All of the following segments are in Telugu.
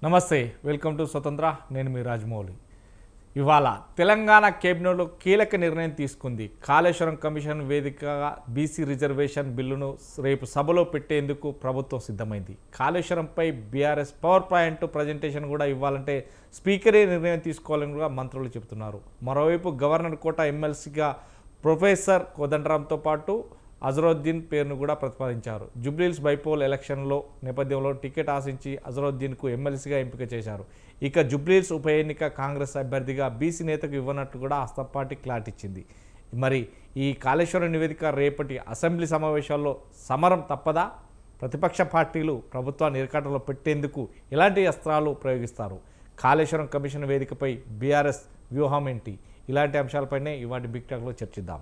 నమస్తే, వెల్కమ్ టు స్వతంత్ర. నేను మీ రాజమౌళి. ఇవాళ తెలంగాణ కేబినెట్లో కీలక నిర్ణయం తీసుకుంది. కాళేశ్వరం కమిషన్ వేదికగా బీసీ రిజర్వేషన్ బిల్లును రేపు సభలో పెట్టేందుకు ప్రభుత్వం సిద్ధమైంది. కాళేశ్వరంపై బీఆర్ఎస్ పవర్ పాయింట్ ప్రజెంటేషన్ కూడా ఇవ్వాలంటే స్పీకరే నిర్ణయం తీసుకోవాలని కూడా మంత్రులు చెబుతున్నారు. మరోవైపు గవర్నర్ కోట ఎమ్మెల్సీగా ప్రొఫెసర్ కోదండరాంతో పాటు అజరుద్దీన్ పేరును కూడా ప్రతిపాదించారు. జూబ్లీహిల్స్ బైపోల్ ఎలక్షన్లో నేపథ్యంలో టికెట్ ఆశించి అజరుద్దీన్కు ఎమ్మెల్సీగా ఎంపిక చేశారు. ఇక జూబ్లీహిల్స్ ఉప ఎన్నిక కాంగ్రెస్ అభ్యర్థిగా బీసీ నేతకు ఇవ్వనట్టు కూడా హస్తం పార్టీ క్లారిటీ ఇచ్చింది. మరి ఈ కాళేశ్వరం నివేదిక రేపటి అసెంబ్లీ సమావేశాల్లో సమరం తప్పదా? ప్రతిపక్ష పార్టీలు ప్రభుత్వాన్ని ఇరకాటంలో పెట్టేందుకు ఎలాంటి అస్త్రాలు ప్రయోగిస్తారు? కాళేశ్వరం కమిషన్ వేదికపై బీఆర్ఎస్ వ్యూహం ఏంటి? ఇలాంటి అంశాలపైనే ఇవాటి బిగ్ టాక్లో చర్చిద్దాం.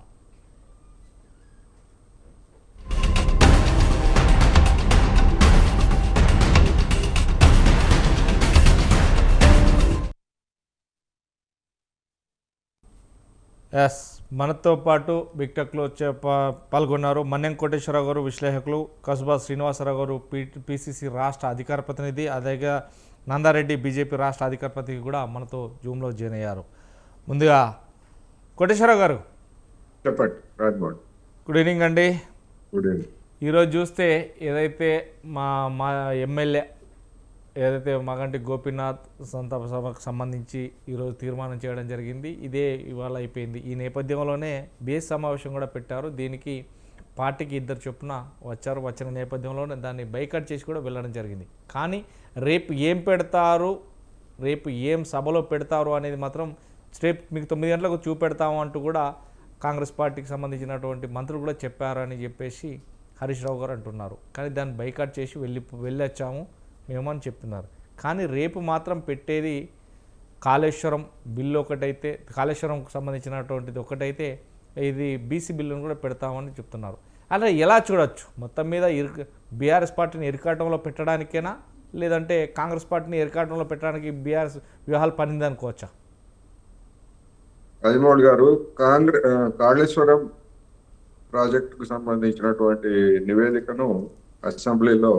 ఎస్, మనతో పాటు బిగ్ టెక్లో పాల్గొన్నారు మన్నెం కోటేశ్వరరావు గారు, విశ్లేషకులు, కసుబా శ్రీనివాసరావు గారు, పిసిసి రాష్ట్ర అధికార ప్రతినిధి, అదే నందారెడ్డి బీజేపీ రాష్ట్ర అధికార ప్రతినిధి కూడా మనతో జూమ్లో జాయిన్ అయ్యారు. ముందుగా కోటేశ్వరరావు గారు చెప్పండి. గుడ్ ఈవినింగ్ అండి. Good evening. ఈరోజు చూస్తే ఏదైతే మా ఎమ్మెల్యే ఏదైతే మగంటి గోపీనాథ్ సంతాప సభకు సంబంధించి ఈరోజు తీర్మానం చేయడం జరిగింది. ఇదే ఇవాళ అయిపోయింది. ఈ నేపథ్యంలోనే బేస్ సమావేశం కూడా పెట్టారు. దీనికి పార్టీకి 2 చొప్పున వచ్చిన నేపథ్యంలోనే దాన్ని బైకట్ చేసి కూడా వెళ్ళడం జరిగింది. కానీ రేపు ఏం పెడతారు, రేపు ఏం సభలో పెడతారు అనేది మాత్రం రేపు మీకు 9 గంటలకు చూపెడతాము అంటూ కూడా కాంగ్రెస్ పార్టీకి సంబంధించినటువంటి మంత్రులు కూడా చెప్పారని చెప్పేసి హరీష్ రావు గారు అంటున్నారు. కానీ దాన్ని బైకట్ చేసి వెళ్ళొచ్చాము మేమని చెప్తున్నారు. కానీ రేపు మాత్రం పెట్టేది కాళేశ్వరం బిల్లు ఒకటైతే, కాళేశ్వరంకు సంబంధించినటువంటిది ఒకటైతే ఇది బీసీ బిల్లును కూడా పెడతామని చెప్తున్నారు. అలా ఎలా చూడొచ్చు? మొత్తం మీద బీఆర్ఎస్ పార్టీని ఇరకాటంలో పెట్టడానికేనా, లేదంటే కాంగ్రెస్ పార్టీని ఇరకాటంలో పెట్టడానికి బీఆర్ఎస్ వ్యూహాలు పనిందనుకోవచ్చా? రాజమౌళి గారు, కాళేశ్వరం ప్రాజెక్టుకు సంబంధించినటువంటి నివేదికను అసెంబ్లీలో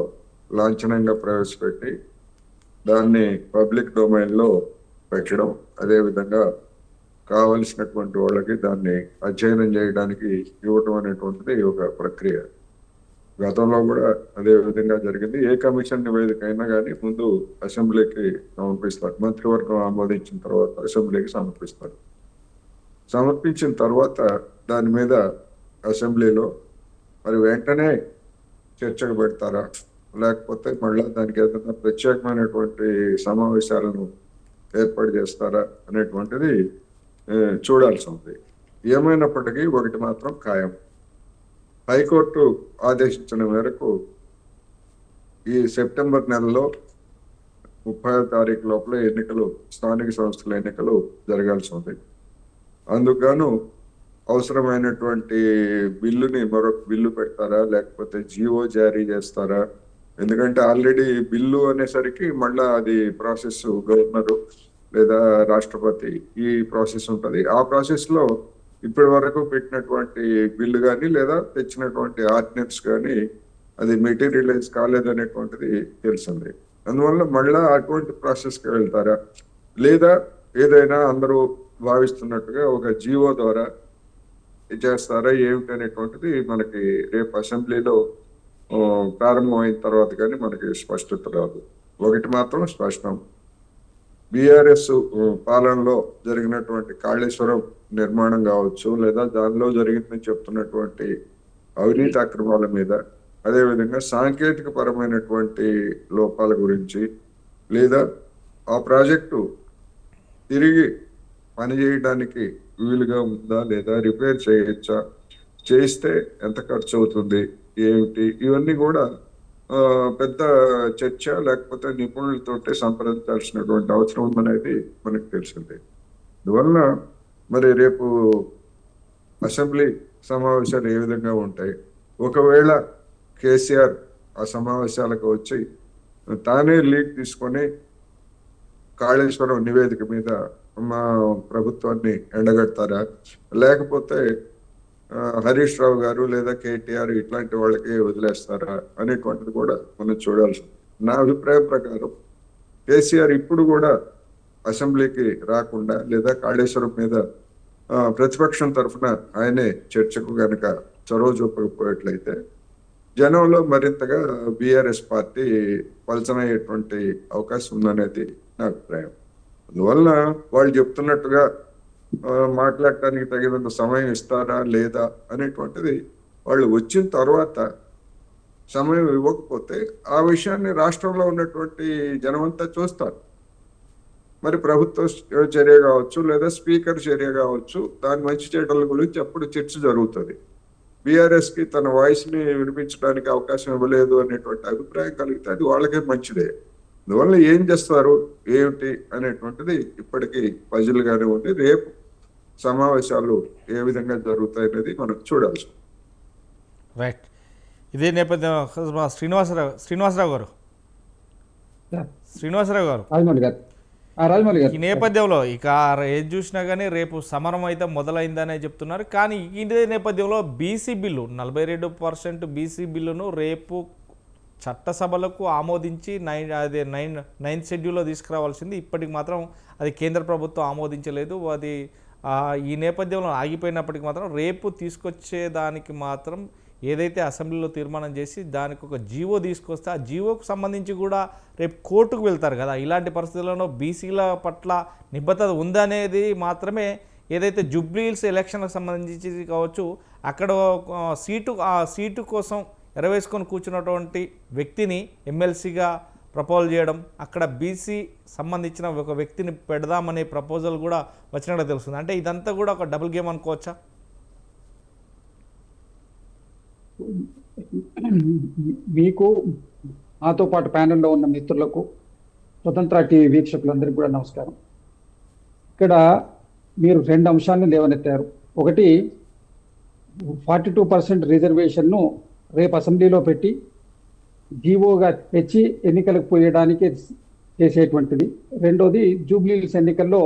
లాంఛనంగా ప్రవేశపెట్టి దాన్ని పబ్లిక్ డొమైన్లో పెట్టడం, అదేవిధంగా కావలసినటువంటి వాళ్ళకి దాన్ని అధ్యయనం చేయడానికి ఇవ్వటం అనేటువంటిది ఒక ప్రక్రియ. గతంలో కూడా అదే విధంగా జరిగింది. ఏ కమిషన్ నివేదిక అయినా కానీ ముందు అసెంబ్లీకి సమర్పిస్తారు. మంత్రివర్గం ఆమోదించిన తర్వాత అసెంబ్లీకి సమర్పిస్తారు. సమర్పించిన తర్వాత దాని మీద అసెంబ్లీలో మరి వెంటనే చర్చకు పెడతారా, లేకపోతే మళ్ళీ దానికి ఏదైనా ప్రత్యేకమైనటువంటి సమావేశాలను ఏర్పాటు చేస్తారా అనేటువంటిది చూడాల్సి ఉంది. ఏమైనప్పటికీ ఒకటి మాత్రం ఖాయం. హైకోర్టు ఆదేశించిన మేరకు ఈ సెప్టెంబర్ నెలలో 30వ తారీఖు లోపల ఎన్నికలు, స్థానిక సంస్థల ఎన్నికలు జరగాల్సి ఉంది. అందుకు అవసరమైనటువంటి బిల్లుని మరొక బిల్లు పెడతారా, లేకపోతే జీవో జారీ చేస్తారా? ఎందుకంటే ఆల్రెడీ బిల్లు అనేసరికి మళ్ళా అది ప్రాసెస్ గవర్నరు లేదా రాష్ట్రపతి ఈ ప్రాసెస్ ఉంటుంది. ఆ ప్రాసెస్ లో ఇప్పటి వరకు పెట్టినటువంటి బిల్లు కానీ లేదా తెచ్చినటువంటి ఆర్డినెన్స్ కానీ అది మెటీరియలైజ్ కాలేదనేటువంటిది తెలిసింది. అందువల్ల మళ్ళా అటువంటి ప్రాసెస్కి వెళ్తారా, లేదా ఏదైనా అందరూ భావిస్తున్నట్టుగా ఒక జీవో ద్వారా చేస్తారా ఏమిటి అనేటువంటిది మనకి రేపు అసెంబ్లీలో ప్రారంభమైన తర్వాత కానీ మనకి స్పష్టత రాదు. ఒకటి మాత్రం స్పష్టం, బీఆర్ఎస్ పాలనలో జరిగినటువంటి కాళేశ్వరం నిర్మాణం కావచ్చు, లేదా దానిలో జరిగిందని చెప్తున్నటువంటి అవినీతి అక్రమాల మీద, అదేవిధంగా సాంకేతిక పరమైనటువంటి లోపాల గురించి, లేదా ఆ ప్రాజెక్టు తిరిగి పనిచేయడానికి వీలుగా ఉందా, లేదా రిపేర్ చేయొచ్చా, చేస్తే ఎంత ఖర్చు అవుతుంది ఏమిటి, ఇవన్నీ కూడా పెద్ద చర్చ లేకపోతే నిపుణులతోటే సంప్రదించాల్సినటువంటి అవసరం ఉందనేది మనకు తెలిసింది. అందువలన మరి రేపు అసెంబ్లీ సమావేశాలు ఏ విధంగా ఉంటాయి? ఒకవేళ కేసీఆర్ ఆ సమావేశాలకు వచ్చి తానే లీడ్ తీసుకొని కాళేశ్వరం నివేదిక మీద మా ప్రభుత్వాన్ని ఎండగడతారా, లేకపోతే హరీష్ రావు గారు లేదా కేటీఆర్ ఇట్లాంటి వాళ్ళకి వదిలేస్తారా అనేటువంటిది కూడా మనం చూడాల్సి ఉంది. నా అభిప్రాయం ప్రకారం కేసీఆర్ ఇప్పుడు కూడా అసెంబ్లీకి రాకుండా లేదా కాళేశ్వరం మీద ప్రతిపక్షం తరఫున ఆయనే చర్చకు గనక చొరవ చూపకపోయేట్లయితే జనంలో మరింతగా బీఆర్ఎస్ పార్టీ పలచనయ్యేటువంటి అవకాశం ఉందనేది నా అభిప్రాయం. అందువల్ల వాళ్ళు చెప్తున్నట్టుగా మాట్లాడటానికి తగినంత సమయం ఇస్తారా లేదా అనేటువంటిది వాళ్ళు వచ్చిన తర్వాత సమయం ఇవ్వకపోతే ఆ విషయాన్ని రాష్ట్రంలో ఉన్నటువంటి జనమంతా చూస్తారు. మరి ప్రభుత్వ చర్య కావచ్చు లేదా స్పీకర్ చర్య కావచ్చు, దాని మంచి చెడ్డల గురించి అప్పుడు చర్చ జరుగుతుంది. బీఆర్ఎస్ కి తన వాయిస్ ని వినిపించడానికి అవకాశం ఇవ్వలేదు అనేటువంటి అభిప్రాయం కలిగితే అది వాళ్ళకే మంచిదే. అందువల్ల ఏం చేస్తారు ఏమిటి అనేటువంటిది ఇప్పటికీ పజిల్గానే ఉంది. రేపు సమావేశాలు ఏ విధంగా జరుగుతాయి అనేది మనం చూడాల్సి. రైట్. ఇదే నేపథ్యం శ్రీనివాసరావు గారు ఈ నేపథ్యంలో ఇక ఏది చూసినా కానీ రేపు సమరం అయితే మొదలైందనే చెప్తున్నారు. కానీ ఇదే నేపథ్యంలో బీసీ బిల్లు 42% బీసీ బిల్లును రేపు చట్టసభలకు ఆమోదించి నైన్త్ షెడ్యూల్లో తీసుకురావాల్సింది. ఇప్పటికి మాత్రం అది కేంద్ర ప్రభుత్వం ఆమోదించలేదు. అది ఈ నేపథ్యంలో ఆగిపోయినప్పటికీ మాత్రం రేపు తీసుకొచ్చేదానికి మాత్రం ఏదైతే అసెంబ్లీలో తీర్మానం చేసి దానికి ఒక జీవో తీసుకొస్తే ఆ జీవోకు సంబంధించి కూడా రేపు కోర్టుకు వెళ్తారు కదా. ఇలాంటి పరిస్థితుల్లో బీసీల పట్ల నిబద్ధత ఉందనేది మాత్రమే ఏదైతే జూబ్లీహిల్స్ ఎలక్షన్కి సంబంధించి కావచ్చు, అక్కడ ఆ సీటు కోసం ఎరవేసుకొని కూర్చున్నటువంటి వ్యక్తిని ఎమ్మెల్సీగా ప్రపోజల్ చేయడం, అక్కడ బీసీ సంబంధించిన ఒక వ్యక్తిని పెడదామనే ప్రపోజల్ కూడా వచ్చినట్టు తెలుస్తుంది. అంటే ఇదంతా కూడా ఒక డబుల్ గేమ్ అనుకోవచ్చా? మీకు నాతో పాటు ప్యానెల్లో ఉన్న మిత్రులకు, స్వతంత్ర టీవీ వీక్షకులందరికీ కూడా నమస్కారం. ఇక్కడ మీరు 2 అంశాలను లేవనెత్తారు. ఒకటి 42% రిజర్వేషన్ను రేపు అసెంబ్లీలో పెట్టి జీవోగా తెచ్చి ఎన్నికలకు పోయడానికి చేసేటువంటిది. రెండోది జూబ్లీహిల్స్ ఎన్నికల్లో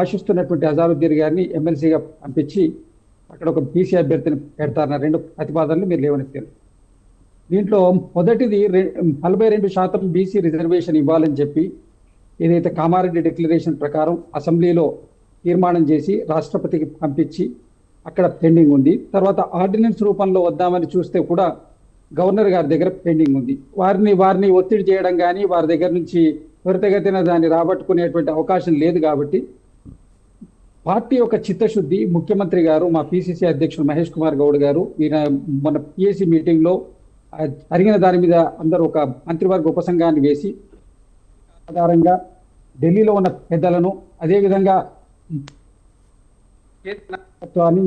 ఆశిస్తున్నటువంటి అజారుద్దీన్ గారిని ఎమ్మెల్సీగా పంపించి అక్కడ ఒక బీసీ అభ్యర్థిని పెడతారన్న 2 ప్రతిపాదనలు మీరు లేవనెత్తారు. దీంట్లో మొదటిది 42% బీసీ రిజర్వేషన్ ఇవ్వాలని చెప్పి ఏదైతే కామారెడ్డి డిక్లరేషన్ ప్రకారం అసెంబ్లీలో తీర్మానం చేసి రాష్ట్రపతికి పంపించి అక్కడ పెండింగ్ ఉంది. తర్వాత ఆర్డినెన్స్ రూపంలో వద్దామని చూస్తే కూడా గవర్నర్ గారి దగ్గర పెండింగ్ ఉంది. వారిని ఒత్తిడి చేయడం కానీ వారి దగ్గర నుంచి త్వరితగతిన దాన్ని రాబట్టుకునేటువంటి అవకాశం లేదు. కాబట్టి పార్టీ యొక్క చిత్తశుద్ధి ముఖ్యమంత్రి గారు, మా పిసిసి అధ్యక్షుడు మహేష్ కుమార్ గౌడ్ గారు మన పిఎసి మీటింగ్లో జరిగిన దాని మీద అందరూ ఒక మంత్రివర్గ ఉపసంఘాన్ని వేసి ఆధారంగా ఢిల్లీలో ఉన్న పెద్దలను, అదేవిధంగా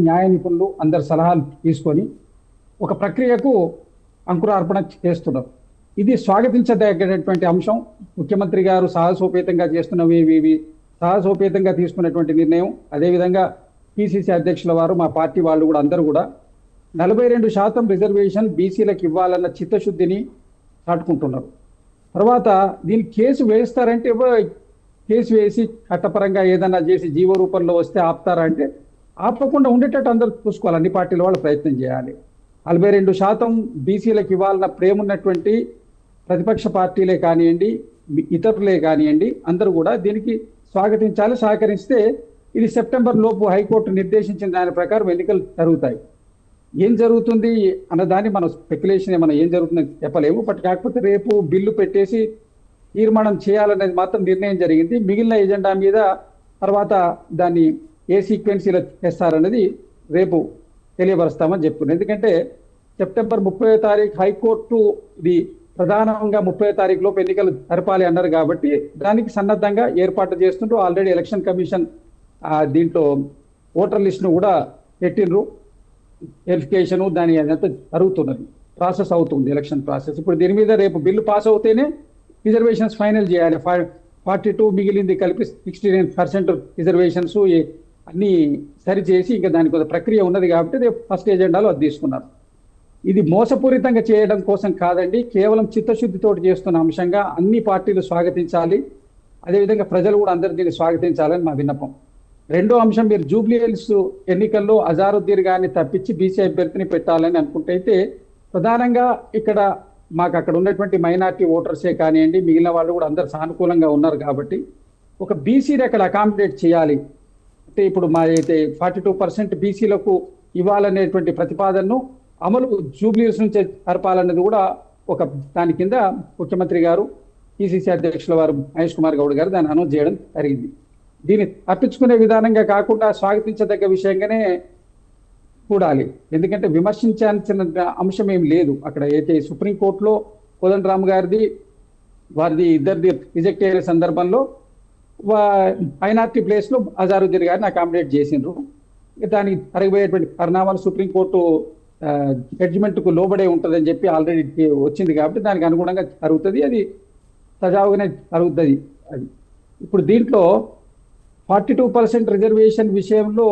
న్యాయ నిపుణులు అందరి సలహాలు తీసుకొని ఒక ప్రక్రియకు అంకురార్పణ చేస్తున్నారు. ఇది స్వాగతించదగినటువంటి అంశం. ముఖ్యమంత్రి గారు సాహసోపేతంగా చేస్తున్నవి సాహసోపేతంగా తీసుకున్నటువంటి నిర్ణయం. అదేవిధంగా పిసిసి అధ్యక్షుల వారు, మా పార్టీ వాళ్ళు కూడా అందరూ కూడా 42% రిజర్వేషన్ బీసీలకు ఇవ్వాలన్న చిత్తశుద్ధిని చాటుకుంటున్నారు. తర్వాత దీనికి కేసు వేస్తారంటే కేసు వేసి చట్టపరంగా ఏదన్నా చేసి జీవో రూపంలో వస్తే ఆపుతారంటే ఆపకుండా ఉండేటట్టు అందరూ చూసుకోవాలి. అన్ని పార్టీల వాళ్ళు ప్రయత్నం చేయాలి. 42% బీసీలకు ఇవ్వాలన్న ప్రేమ ఉన్నటువంటి ప్రతిపక్ష పార్టీలే కానివ్వండి, ఇతరులే కానివ్వండి, అందరూ కూడా దీనికి స్వాగతించాలి. సహకరిస్తే ఇది సెప్టెంబర్ లోపు హైకోర్టు నిర్దేశించిన దాని ప్రకారం ఎన్నికలు జరుగుతాయి. ఏం జరుగుతుంది అన్నదాన్ని మనం స్పెక్యులేషన్ మనం ఏం జరుగుతుందని చెప్పలేము. బట్ కాకపోతే రేపు బిల్లు పెట్టేసి తీర్మానం చేయాలనేది మాత్రం నిర్ణయం జరిగింది. మిగిలిన ఎజెండా మీద తర్వాత దాన్ని ఏ సీక్వెన్సీలో చేస్తారనేది రేపు తెలియపరుస్తామని చెప్పుకున్నాను. ఎందుకంటే సెప్టెంబర్ 30వ తారీఖు హైకోర్టు ఇది ప్రధానంగా 30వ తారీఖు లోపు ఎన్నికలు జరపాలి అన్నారు. కాబట్టి దానికి సన్నద్ధంగా ఏర్పాటు చేస్తుంటూ ఆల్రెడీ ఎలక్షన్ కమిషన్ దీంట్లో ఓటర్ లిస్ట్ను కూడా పెట్టినరు. వెరిఫికేషను దాని అదంతా జరుగుతున్నది, ప్రాసెస్ అవుతుంది ఎలక్షన్ ప్రాసెస్. ఇప్పుడు దీని మీద రేపు బిల్లు పాస్ అవుతేనే రిజర్వేషన్స్ ఫైనల్ చేయాలి. 42 మిగిలింది కలిపి 69% రిజర్వేషన్స్ అన్నీ సరిచేసి ఇంకా దానికి ఒక ప్రక్రియ ఉన్నది. కాబట్టి రేపు ఫస్ట్ ఎజెండాలో అది తీసుకున్నారు. ఇది మోసపూరితంగా చేయడం కోసం కాదండి, కేవలం చిత్తశుద్ధితో చేస్తున్న అంశంగా అన్ని పార్టీలు స్వాగతించాలి. అదేవిధంగా ప్రజలు కూడా అందరూ దీన్ని స్వాగతించాలని మా విన్నపం. రెండో అంశం, మీరు జూబ్లీహిల్స్ ఎన్నికల్లో అజారుద్దీన్ గారిని తప్పించి బీసీ అభ్యర్థిని పెట్టాలని అనుకుంటే అయితే ప్రధానంగా ఇక్కడ మాకు అక్కడ ఉన్నటువంటి మైనార్టీ ఓటర్సే కానివ్వండి, మిగిలిన వాళ్ళు కూడా అందరు సానుకూలంగా ఉన్నారు కాబట్టి ఒక బీసీని అక్కడ అకామిడేట్ చేయాలి అంటే ఇప్పుడు మా అయితే 42% బీసీలకు ఇవ్వాలనేటువంటి ప్రతిపాదనను అమలు జూబ్లీస్ నుంచి జరపాలన్నది కూడా ఒక దాని కింద ముఖ్యమంత్రి గారు, పిసిసి అధ్యక్షుల వారు మహేష్ కుమార్ గౌడ్ గారు దాన్ని అనౌన్స్ చేయడం జరిగింది. దీన్ని తప్పించుకునే విధానంగా కాకుండా స్వాగతించదగ్గ విషయంగానే చూడాలి. ఎందుకంటే విమర్శించాల్సిన అంశం ఏం లేదు. అక్కడ అయితే సుప్రీంకోర్టులో కోదండరామ్ గారిది వారిది ఇద్దరిది రిజెక్ట్ అయిన సందర్భంలో మైనార్టీ ప్లేస్ లో అజారుద్దీన్ గారిని అకామిడేట్ చేసిండ్రు. దానికి జరగబోయేటువంటి పరిణామాలు సుప్రీంకోర్టు జడ్జిమెంట్ కు లోబడే ఉంటుందని చెప్పి ఆల్రెడీ వచ్చింది కాబట్టి దానికి అనుగుణంగా జరుగుతుంది. అది సజావుగానే జరుగుతుంది. అది ఇప్పుడు దీంట్లో 42% రిజర్వేషన్ విషయంలో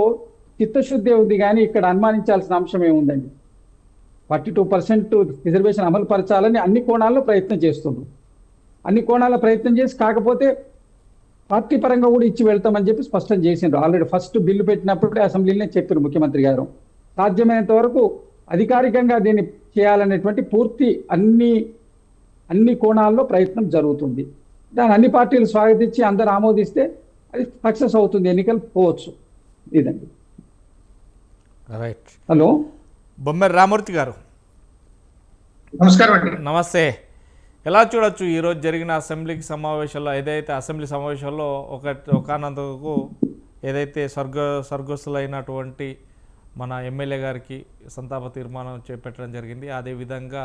చిత్తశుద్ధి ఉంది, కానీ ఇక్కడ అనుమానించాల్సిన అంశం ఏముందండి? 42% రిజర్వేషన్ అమలు పరచాలని అన్ని కోణాల్లో ప్రయత్నం చేస్తుండ్రు. అన్ని కోణాల ప్రయత్నం చేసి కాకపోతే పార్టీ పరంగా కూడా ఇచ్చి వెళ్తామని చెప్పి స్పష్టం చేసిండ్రు. ఆల్రెడీ ఫస్ట్ బిల్లు పెట్టినప్పుడే అసెంబ్లీలోనే చెప్పారు ముఖ్యమంత్రి గారు. సాధ్యమైనంత వరకు అధికారికంగా దీన్ని చేయాలనేటువంటి పూర్తి అన్ని కోణాల్లో ప్రయత్నం జరుగుతుంది. దాన్ని అన్ని పార్టీలు స్వాగతించి అందరు ఆమోదిస్తే అది సక్సెస్ అవుతుంది, ఎన్నికలు పోవచ్చు. ఇదండి. రైట్. హలో, బొమ్మెర రామూర్తి గారు నమస్కారం అండి. నమస్తే. ఎలా చూడొచ్చు ఈరోజు జరిగిన అసెంబ్లీకి సమావేశాల్లో, ఏదైతే అసెంబ్లీ సమావేశాల్లో ఒకనందుకు ఏదైతే స్వర్గస్థులైనటువంటి మన ఎమ్మెల్యే గారికి సంతాప తీర్మానం చేపట్టడం జరిగింది. అదేవిధంగా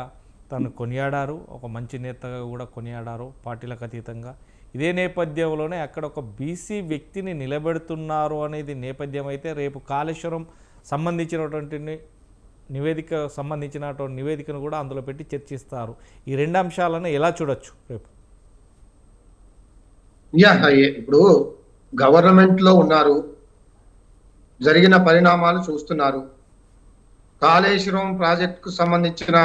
తను కొనియాడారు, ఒక మంచి నేతగా కూడా కొనియాడారు పార్టీలకు అతీతంగా. ఇదే నేపథ్యంలోనే అక్కడ ఒక బీసీ వ్యక్తిని నిలబెడుతున్నారు అనేది నేపథ్యం అయితే రేపు కాళేశ్వరం సంబంధించినటువంటి నివేదికను కూడా అందులో పెట్టి చర్చిస్తారు. ఈ రెండు అంశాలను ఎలా చూడొచ్చు రేపు? ఇప్పుడు గవర్నమెంట్ లో ఉన్నారు, జరిగిన పరిణామాలు చూస్తున్నారు. కాళేశ్వరం ప్రాజెక్టుకు సంబంధించిన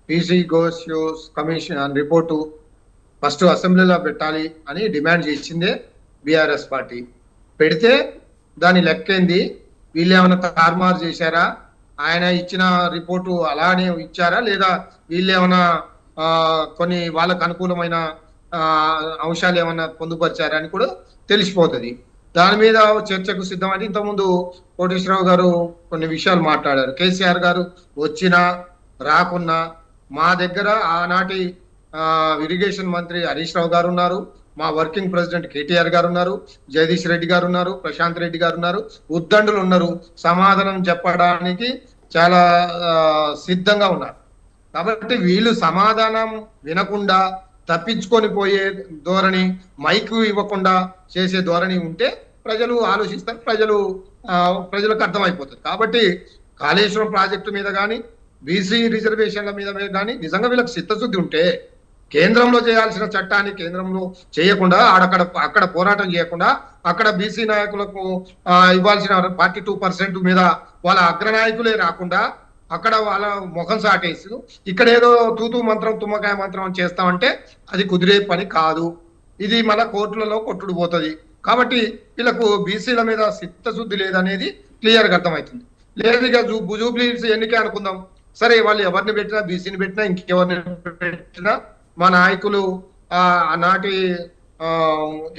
పీసీ గోష్యూస్ కమిషన్ రిపోర్టు ఫస్ట్ అసెంబ్లీలో పెట్టాలి అని డిమాండ్ చేసిందే బీఆర్ఎస్ పార్టీ. పెడితే దాని లెక్కేంది? వీళ్ళు ఏమైనా తారుమారు చేశారా? ఆయన ఇచ్చిన రిపోర్టు అలానే ఇచ్చారా, లేదా వీళ్ళు ఏమైనా కొన్ని వాళ్ళకు అనుకూలమైన అంశాలు ఏమైనా పొందుపరిచారా అని కూడా తెలిసిపోతుంది. దాని మీద చర్చకు సిద్ధమని ఇంతకుముందు కోటేశ్వరరావు గారు కొన్ని విషయాలు మాట్లాడారు. కేసీఆర్ గారు వచ్చినా రాకున్నా మా దగ్గర ఆనాటి ఇరిగేషన్ మంత్రి హరీష్ రావు గారు ఉన్నారు, మా వర్కింగ్ ప్రెసిడెంట్ కేటీఆర్ గారు ఉన్నారు, జగదీష్ రెడ్డి గారు ఉన్నారు, ప్రశాంత్ రెడ్డి గారు ఉన్నారు, ఉద్దండులు ఉన్నారు, సమాధానం చెప్పడానికి చాలా సిద్ధంగా ఉన్నారు. కాబట్టి వీళ్ళు సమాధానం వినకుండా తప్పించుకొని పోయే ధోరణి, మైకు ఇవ్వకుండా చేసే ధోరణి ఉంటే ప్రజలు ఆలోచిస్తారు, ప్రజలకు అర్థమైపోతుంది. కాబట్టి కాళేశ్వరం ప్రాజెక్టు మీద కానీ బీసీ రిజర్వేషన్ల మీద కానీ నిజంగా వీళ్ళకి చిత్తశుద్ధి ఉంటే కేంద్రంలో చేయాల్సిన చట్టాన్ని కేంద్రంలో చేయకుండా అక్కడ పోరాటం చేయకుండా అక్కడ బీసీ నాయకులకు ఇవ్వాల్సిన 42% మీద వాళ్ళ అగ్రనాయకులే రాకుండా అక్కడ వాళ్ళ ముఖం సాటేసి ఇక్కడ ఏదో తూతూ మంత్రం తుమ్మకాయ మంత్రం చేస్తామంటే అది కుదిరే పని కాదు. ఇది మళ్ళా కోర్టులలో కొట్టుడు పోతుంది. కాబట్టి వీళ్ళకు బీసీల మీద చిత్తశుద్ధి లేదనేది క్లియర్గా అర్థమవుతుంది. లేదు ఇక జూబ్లీస్ ఎన్నికే అనుకుందాం, సరే వాళ్ళు ఎవరిని పెట్టినా, బీసీని పెట్టినా, ఇంకెవరిని పెట్టినా మా నాయకులు ఆనాటి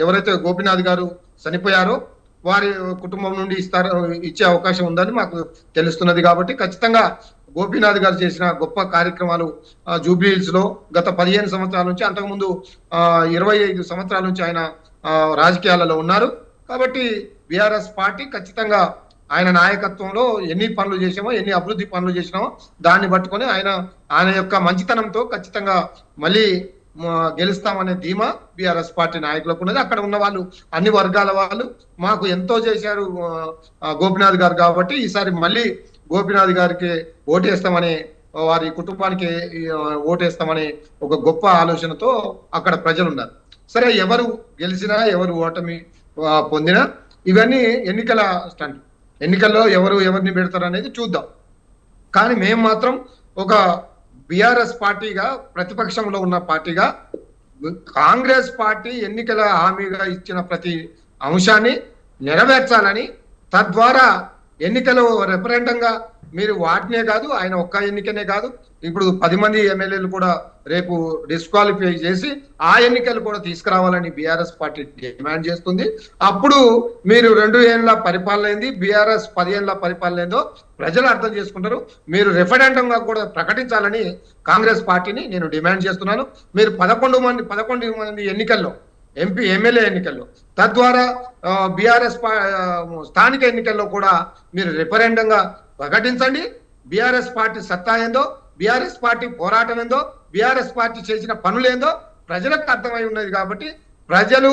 ఎవరైతే గోపీనాథ్ గారు చనిపోయారో వారి కుటుంబం నుండి ఇచ్చే అవకాశం ఉందని మాకు తెలుస్తున్నది. కాబట్టి ఖచ్చితంగా గోపీనాథ్ గారు చేసిన గొప్ప కార్యక్రమాలు జూబ్లీహిల్స్ లో గత 15 సంవత్సరాల నుంచి, అంతకుముందు 25 సంవత్సరాల నుంచి ఆయన రాజకీయాలలో ఉన్నారు. కాబట్టి బీఆర్ఎస్ పార్టీ ఖచ్చితంగా ఆయన నాయకత్వంలో ఎన్ని పనులు చేసామో, ఎన్ని అభివృద్ధి పనులు చేసినామో దాన్ని పట్టుకొని ఆయన యొక్క మంచితనంతో ఖచ్చితంగా మళ్ళీ గెలుస్తామనే ధీమా బీఆర్ఎస్ పార్టీ నాయకులకు ఉన్నది. అక్కడ ఉన్న వాళ్ళు అన్ని వర్గాల వాళ్ళు మాకు ఎంతో చేశారు గోపీనాథ్ గారు, కాబట్టి ఈసారి మళ్ళీ గోపీనాథ్ గారికి ఓటేస్తామని, వారి కుటుంబానికి ఓటేస్తామని ఒక గొప్ప ఆలోచనతో అక్కడ ప్రజలు ఉన్నారు. సరే, ఎవరు గెలిచినా ఎవరు ఓటమి పొందినా ఇవన్నీ ఎన్నికల స్టంట్. ఎన్నికల్లో ఎవరిని పెడతారు అనేది చూద్దాం. కానీ మేము మాత్రం ఒక బీఆర్ఎస్ పార్టీగా, ప్రతిపక్షంలో ఉన్న పార్టీగా, కాంగ్రెస్ పార్టీ ఎన్నికల హామీగా ఇచ్చిన ప్రతి అంశాన్ని నెరవేర్చాలని, తద్వారా ఎన్నికలు రెఫరెండంగా మీరు వాటినే కాదు, ఆయన ఒక్క ఎన్నికనే కాదు, ఇప్పుడు 10 మంది ఎమ్మెల్యేలు కూడా రేపు డిస్క్వాలిఫై చేసి ఆ ఎన్నికలు కూడా తీసుకురావాలని బీఆర్ఎస్ పార్టీ డిమాండ్ చేస్తుంది. అప్పుడు మీరు 2 ఏళ్ల పరిపాలన ఏంది, బీఆర్ఎస్ 10 ఏళ్ల పరిపాలన ఏందో ప్రజలు అర్థం చేసుకుంటారు. మీరు రెఫరెండం గా కూడా ప్రకటించాలని కాంగ్రెస్ పార్టీని నేను డిమాండ్ చేస్తున్నాను. మీరు 11 మంది ఎన్నికల్లో ఎంపీ ఎమ్మెల్యే ఎన్నికల్లో, తద్వారా బీఆర్ఎస్ స్థానిక ఎన్నికల్లో కూడా మీరు రెఫరెండంగా ప్రకటించండి. బీఆర్ఎస్ పార్టీ సత్తా ఏందో, బీఆర్ఎస్ పార్టీ పోరాటం ఏందో, బీఆర్ఎస్ పార్టీ చేసిన పనులేందో ప్రజలకు అర్థమై ఉన్నది. కాబట్టి ప్రజలు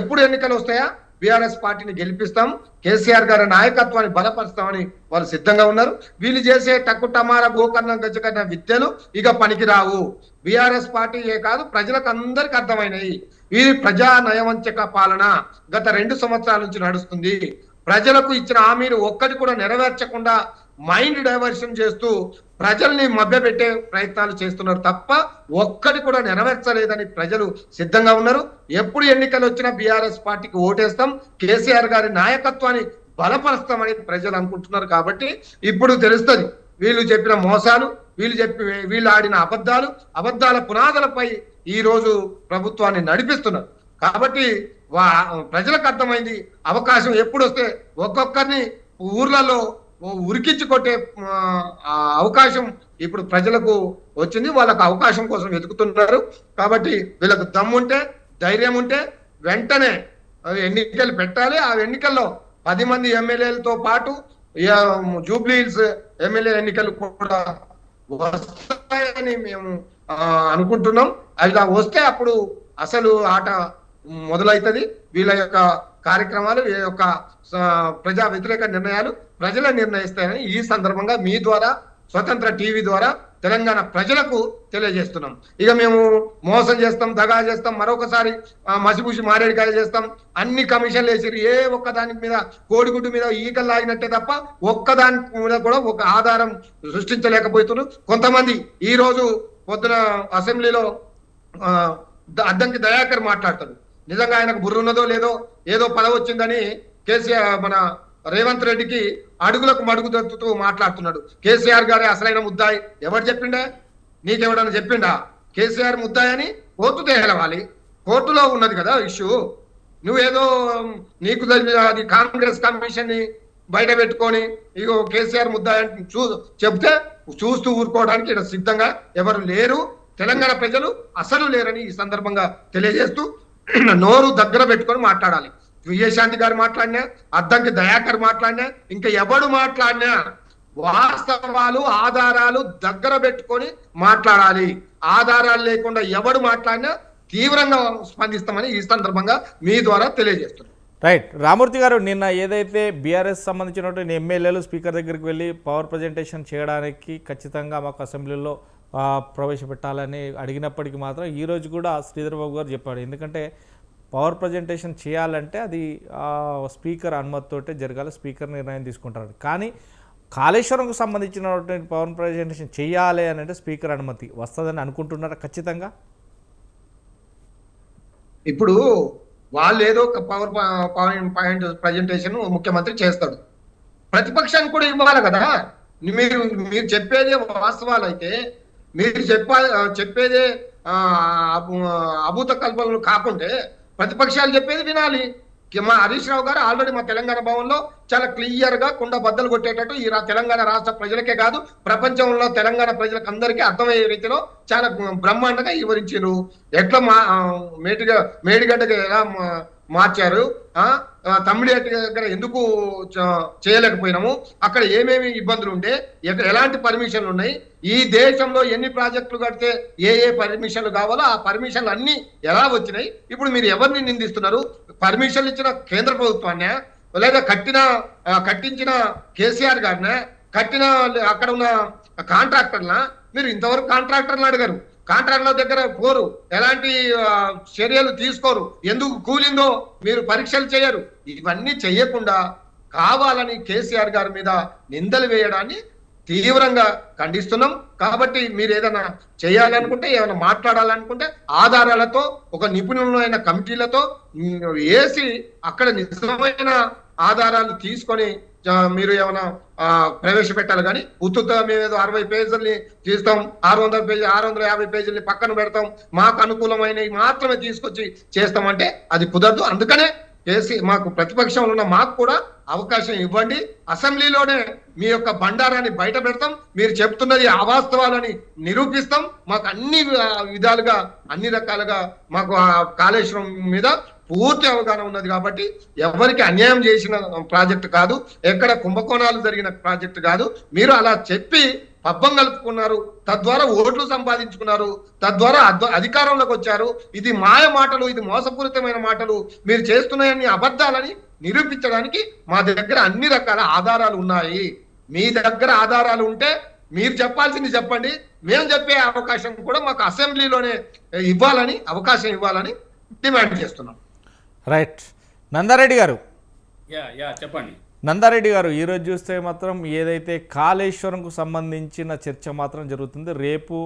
ఎప్పుడు ఎన్నికలు వస్తాయా బీఆర్ఎస్ పార్టీని గెలిపిస్తాం, కేసీఆర్ గారి నాయకత్వాన్ని బలపరుస్తామని వాళ్ళు సిద్ధంగా ఉన్నారు. వీళ్ళు చేసే టక్కుటమార గోకర్ణం గజకర్ణ విద్యలు ఇక పనికిరావు. బీఆర్ఎస్ పార్టీయే కాదు, ప్రజలకు అందరికి అర్థమైనవి. వీరి ప్రజా నయవంచక పాలన గత 2 సంవత్సరాల నుంచి నడుస్తుంది. ప్రజలకు ఇచ్చిన హామీలు ఒక్కటి కూడా నెరవేర్చకుండా మైండ్ డైవర్షన్ చేస్తూ ప్రజల్ని మభ్యపెట్టే ప్రయత్నాలు చేస్తున్నారు తప్ప ఒక్కటి కూడా నెరవేర్చలేదని ప్రజలు సిద్ధంగా ఉన్నారు. ఎప్పుడు ఎన్నికలు వచ్చినా బీఆర్ఎస్ పార్టీకి ఓటేస్తాం, కేసీఆర్ గారి నాయకత్వాన్ని బలపరుస్తామని ప్రజలు అనుకుంటున్నారు. కాబట్టి ఇప్పుడు తెలుస్తుంది వీళ్ళు చెప్పిన మోసాలు, వీళ్ళు ఆడిన అబద్ధాల పునాదులపై ఈ రోజు ప్రభుత్వాన్ని నడిపిస్తున్నారు. కాబట్టి ప్రజలకు అర్థమైంది అవకాశం ఎప్పుడు వస్తే ఒక్కొక్కరిని ఊర్లలో ఉరికించి కొట్టే అవకాశం ఇప్పుడు ప్రజలకు వచ్చింది. వాళ్ళకు అవకాశం కోసం వెతుకుతున్నారు. కాబట్టి వీళ్ళకు దమ్ముంటే, ధైర్యం ఉంటే వెంటనే ఎన్నికలు పెట్టాలి. ఆ ఎన్నికల్లో 10 మంది ఎమ్మెల్యేలతో పాటు జూబ్లీ హిల్స్ ఎమ్మెల్యే ఎన్నికలు కూడా వస్తాయని మేము అనుకుంటున్నాం. అలా వస్తే అప్పుడు అసలు ఆట మొదలవుతుంది. వీళ్ళ యొక్క కార్యక్రమాలు, వీళ్ళ యొక్క ప్రజా వ్యతిరేక నిర్ణయాలు ప్రజలు నిర్ణయిస్తాయని ఈ సందర్భంగా మీ ద్వారా, స్వతంత్ర టీవీ ద్వారా తెలంగాణ ప్రజలకు తెలియజేస్తున్నాం. ఇక మేము మోసం చేస్తాం, దగా చేస్తాం, మరొకసారి మసిపూసి మారేడుకాయ చేస్తాం, అన్ని కమిషన్లు వేసిరు, ఏ ఒక్క దాని మీద కోడిగుడ్డు మీద ఈకలు లాగినట్టే తప్ప ఒక్కదాని మీద కూడా ఒక ఆధారం సృష్టించలేకపోతున్నారు. కొంతమంది ఈ రోజు పొద్దున అసెంబ్లీలో అద్దంకి దయాకర్ మాట్లాడతాడు. నిజంగా ఆయనకు బుర్ర ఉన్నదో లేదో, ఏదో పదవి వచ్చిందని కేసీఆర్ మన రేవంత్ రెడ్డికి అడుగులకు మడుగు దొరుకుతూ మాట్లాడుతున్నాడు. కేసీఆర్ గారే అసలైన ముద్దాయి. ఎవరు చెప్పిండే? నీకెవడన్నా చెప్పిండా? కేసీఆర్ ముద్దాయి అని కోర్టు తేలవాలి. కోర్టులో ఉన్నది కదా ఇష్యూ. నువ్వేదో నీకు అది కాంగ్రెస్ కమిషన్ ని బయట పెట్టుకొని ఇగో కేసీఆర్ ముద్దాయి చెప్తే చూస్తూ ఊరుకోవడానికి ఇక్కడ సిద్ధంగా ఎవరు లేరు. తెలంగాణ ప్రజలు అసలు లేరని ఈ సందర్భంగా తెలియజేస్తూ నోరు దగ్గర పెట్టుకొని మాట్లాడాలి. విజయశాంతి గారు మాట్లాడినా, అద్దంకి దయాకర్ మాట్లాడినా, ఇంకా ఎవడు మాట్లాడినా వాస్తవాలు, ఆధారాలు దగ్గర పెట్టుకొని మాట్లాడాలి. ఆధారాలు లేకుండా ఎవడు మాట్లాడినా తీవ్రంగా స్పందిస్తామని ఈ సందర్భంగా మీ ద్వారా తెలియజేస్తున్నాం. రైట్. రామూర్తి గారు, నిన్న ఏదైతే బీఆర్ఎస్ సంబంధించినటువంటి ఎమ్మెల్యేలు స్పీకర్ దగ్గరికి వెళ్ళి పవర్ ప్రజెంటేషన్ చేయడానికి ఖచ్చితంగా మాకు అసెంబ్లీలో ప్రవేశపెట్టాలని అడిగినప్పటికీ మాత్రం ఈరోజు కూడా శ్రీధర్ బాబు గారు చెప్పాడు. ఎందుకంటే పవర్ ప్రజెంటేషన్ చేయాలంటే అది స్పీకర్ అనుమతితోటే జరగాలి, స్పీకర్ నిర్ణయం తీసుకుంటారు. కానీ కాళేశ్వరంకు సంబంధించినటువంటి పవర్ ప్రజెంటేషన్ చేయాలి అని అంటే స్పీకర్ అనుమతి వస్తుందని అనుకుంటున్నారా ఖచ్చితంగా? ఇప్పుడు వాళ్ళు ఏదో పవర్ పాయింట్ ప్రజెంటేషన్ ముఖ్యమంత్రి చేస్తాడు, ప్రతిపక్షానికి కూడా ఇవ్వాలి కదా. మీరు చెప్పేదే వాస్తవాలు అయితే, మీరు చెప్పేదే అభూత కల్పనలు కాకుంటే ప్రతిపక్షాలు చెప్పేది వినాలి. మా హరీష్ రావు గారు ఆల్రెడీ మా తెలంగాణ భవన్లో చాలా క్లియర్ గా కుండ బద్దలు కొట్టేటట్టు ఈ తెలంగాణ రాష్ట్ర ప్రజలకే కాదు ప్రపంచంలో తెలంగాణ ప్రజలకు అందరికీ అర్థమయ్యే రీతిలో చాలా బ్రహ్మాండంగా వివరించారు. ఎట్లా మేడిగడ్డకి ఎలా మార్చారు, తమిళనాడు దగ్గర ఎందుకు చేయలేకపోయినాము, అక్కడ ఏమేమి ఇబ్బందులు ఉండే, ఎలాంటి పర్మిషన్లు ఉన్నాయి, ఈ దేశంలో ఎన్ని ప్రాజెక్టులు కడితే ఏ పర్మిషన్లు కావాలో ఆ పర్మిషన్లు అన్ని ఎలా వచ్చినాయి. ఇప్పుడు మీరు ఎవరిని నిందిస్తున్నారు? పర్మిషన్లు ఇచ్చిన కేంద్ర ప్రభుత్వాన్ని, లేదా కట్టించిన కేసీఆర్ గారిని, కట్టిన అక్కడ ఉన్న కాంట్రాక్టర్ల? మీరు ఇంతవరకు కాంట్రాక్టర్లు అడిగారు, కాంట్రాక్టర్ల దగ్గర పోరు, ఎలాంటి చర్యలు తీసుకోరు, ఎందుకు కూలిందో మీరు పరీక్షలు చేయరు. ఇవన్నీ చేయకుండా కావాలని కేసీఆర్ గారి మీద నిందలు వేయడాన్ని తీవ్రంగా ఖండిస్తున్నాం. కాబట్టి మీరు ఏదైనా చేయాలనుకుంటే, ఏమైనా మాట్లాడాలనుకుంటే ఆధారాలతో, ఒక నిపుణులైన కమిటీలతో వేసి అక్కడ నిజమైన ఆధారాలు తీసుకొని మీరు ఏమైనా ప్రవేశపెట్టాలి. కానీ ఉత్తుత మేము ఏదో 60 పేజీల్ని తీస్తాం, 600 పేజీ 650 పేజీల్ని పక్కన పెడతాం, మాకు అనుకూలమైనవి మాత్రమే తీసుకొచ్చి చేస్తామంటే అది కుదరదు. అందుకనే మాకు ప్రతిపక్షంలో ఉన్న మాకు కూడా అవకాశం ఇవ్వండి. అసెంబ్లీలోనే మీ యొక్క బండారాన్ని బయట పెడతాం, మీరు చెప్తున్నది అవాస్తవాలని నిరూపిస్తాం. మాకు అన్ని విధాలుగా అన్ని రకాలుగా మాకు ఆ కాళేశ్వరం మీద పూర్తి అవగాహన ఉన్నది. కాబట్టి ఎవరికి అన్యాయం చేసిన ప్రాజెక్టు కాదు, ఎక్కడ కుంభకోణాలు జరిగిన ప్రాజెక్టు కాదు. మీరు అలా చెప్పి పబ్బం కలుపుకున్నారు, తద్వారా ఓట్లు సంపాదించుకున్నారు, తద్వారా అధికారంలోకి వచ్చారు. ఇది మాయ మాటలు, ఇది మోసపూరితమైన మాటలు, మీరు చేస్తున్నాయని అబద్ధాలని నిరూపించడానికి మా దగ్గర అన్ని రకాల ఆధారాలు ఉన్నాయి. మీ దగ్గర ఆధారాలు ఉంటే మీరు చెప్పాల్సింది చెప్పండి, మేము చెప్పే అవకాశం కూడా మాకు అసెంబ్లీలోనే ఇవ్వాలని, అవకాశం ఇవ్వాలని డిమాండ్ చేస్తున్నాం. రైట్. నందారెడ్డి గారు, చెప్పండి. నందారెడ్డి గారు, ఈరోజు చూస్తే మాత్రం ఏదైతే కాళేశ్వరంకు సంబంధించిన చర్చ మాత్రం జరుగుతుంది. రేపు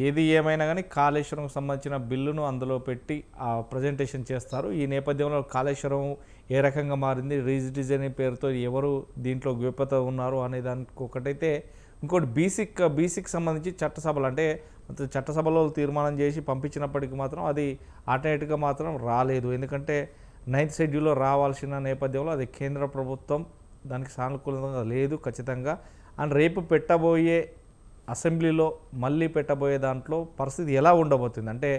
ఏది ఏమైనా కానీ కాళేశ్వరంకు సంబంధించిన బిల్లును అందులో పెట్టి ఆ ప్రజెంటేషన్ చేస్తారు. ఈ నేపథ్యంలో కాళేశ్వరం ఏ రకంగా మారింది, రీడిజైన్ పేరుతో ఎవరు దీంట్లో విపత ఉన్నారు అనే దానికి ఒకటైతే, ఇంకోటి బీసీకి సంబంధించి చట్టసభలు అంటే చట్టసభలో తీర్మానం చేసి పంపించినప్పటికీ మాత్రం అది ఆల్టర్నేట్గా మాత్రం రాలేదు. ఎందుకంటే 9th షెడ్యూల్లో రావాల్సిన నేపథ్యంలో అది కేంద్ర ప్రభుత్వం దానికి సానుకూలంగా లేదు ఖచ్చితంగా. అండ్ రేపు పెట్టబోయే అసెంబ్లీలో మళ్ళీ పెట్టబోయే దాంట్లో పరిస్థితి ఎలా ఉండబోతుంది అంటే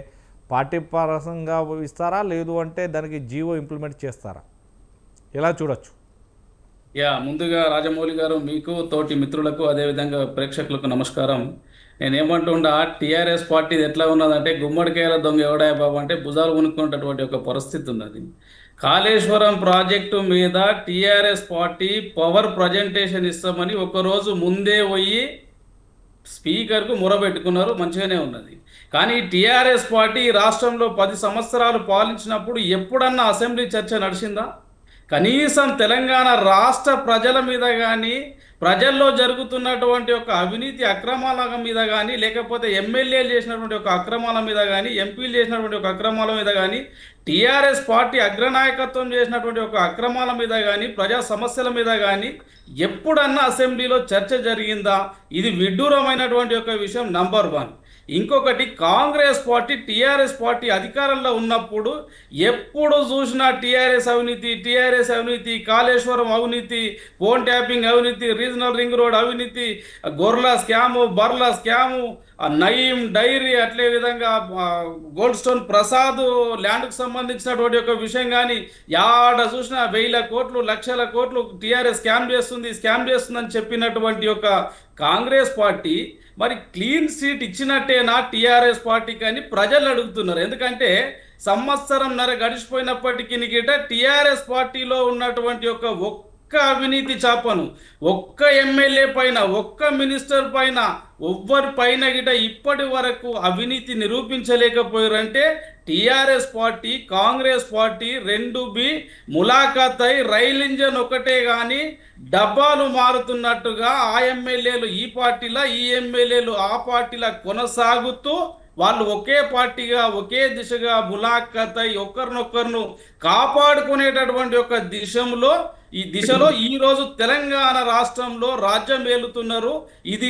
పార్టీ పరంగా ఇస్తారా, లేదు అంటే దానికి జీవో ఇంప్లిమెంట్ చేస్తారా, ఎలా చూడొచ్చు? ముందుగా రాజమౌళి గారు, మీకు తోటి మిత్రులకు అదేవిధంగా ప్రేక్షకులకు నమస్కారం. నేనేమంటుండా, టీఆర్ఎస్ పార్టీ ఎట్లా ఉన్నదంటే గుమ్మడికాయల దొంగ ఎవడా బాబు అంటే భుజాలు కొనుక్కున్నటువంటి ఒక పరిస్థితి ఉన్నది. కాళేశ్వరం ప్రాజెక్టు మీద టీఆర్ఎస్ పార్టీ పవర్ ప్రజెంటేషన్ ఇస్తామని ఒకరోజు ముందే పోయి స్పీకర్కు మొరబెట్టుకున్నారు, మంచిగానే ఉన్నది. కానీ టీఆర్ఎస్ పార్టీ రాష్ట్రంలో 10 సంవత్సరాలు పాలించినప్పుడు ఎప్పుడన్నా అసెంబ్లీ చర్చ నడిచిందా? కనీసం తెలంగాణ రాష్ట్ర ప్రజల మీద కానీ, ప్రజల్లో జరుగుతున్నటువంటి ఒక అవినీతి అక్రమాల మీద కానీ, లేకపోతే ఎమ్మెల్యేలు చేసినటువంటి ఒక అక్రమాల మీద కానీ, ఎంపీలు చేసినటువంటి ఒక అక్రమాల మీద కానీ, టీఆర్ఎస్ పార్టీ అగ్రనాయకత్వం చేసినటువంటి ఒక అక్రమాల మీద కానీ, ప్రజా సమస్యల మీద కానీ ఎప్పుడన్నా అసెంబ్లీలో చర్చ జరిగిందా? ఇది విడ్డూరమైనటువంటి ఒక విషయం, నంబర్ 1. ఇంకొకటి, కాంగ్రెస్ పార్టీ టీఆర్ఎస్ పార్టీ అధికారంలో ఉన్నప్పుడు ఎప్పుడు చూసినా టీఆర్ఎస్ అవినీతి, కాళేశ్వరం అవినీతి, ఫోన్ ట్యాపింగ్ అవినీతి, రీజనల్ రింగ్ రోడ్ అవినీతి, గొర్రెల scam, Barla scam, Nayeem dairy, అట్లే విధంగా గోల్డ్ స్టోన్ ప్రసాద్ ల్యాండ్కు సంబంధించినటువంటి ఒక విషయం కానీ, యాడ చూసినా 1000 కోట్లు, లక్షల కోట్లు టీఆర్ఎస్ స్కామ్ చేస్తుందని చెప్పినటువంటి ఒక కాంగ్రెస్ పార్టీ మరి క్లీన్ సీట్ ఇచ్చినట్టేనా టీఆర్ఎస్ పార్టీకి అని ప్రజలు అడుగుతున్నారు. ఎందుకంటే సంవత్సరంన్నర గడిచిపోయినప్పటికీ గిట టీఆర్ఎస్ పార్టీలో ఉన్నటువంటి ఒక్క అవినీతి చాపను, ఒక్క ఎమ్మెల్యే పైన, ఒక్క మినిస్టర్ పైన, ఎవ్వరి పైన గిట ఇప్పటి వరకు అవినీతి నిరూపించలేకపోయారంటే TRS party, Congress party 2B ములాఖాత్ అయి రైల్ ఇంజన్ ఒకటే కానీ డబ్బాలు మారుతున్నట్టుగా ఆ ఎమ్మెల్యేలు ఈ పార్టీలా, ఈ ఎమ్మెల్యేలు ఆ పార్టీలా కొనసాగుతూ వాళ్ళు ఒకే పార్టీగా, ఒకే దిశగా ములాఖాత్ అయి ఒకరినొకరును కాపాడుకునేటటువంటి ఒక దిశలో ఈరోజు తెలంగాణ రాష్ట్రంలో రాజ్యం ఏలుతున్నారు. ఇది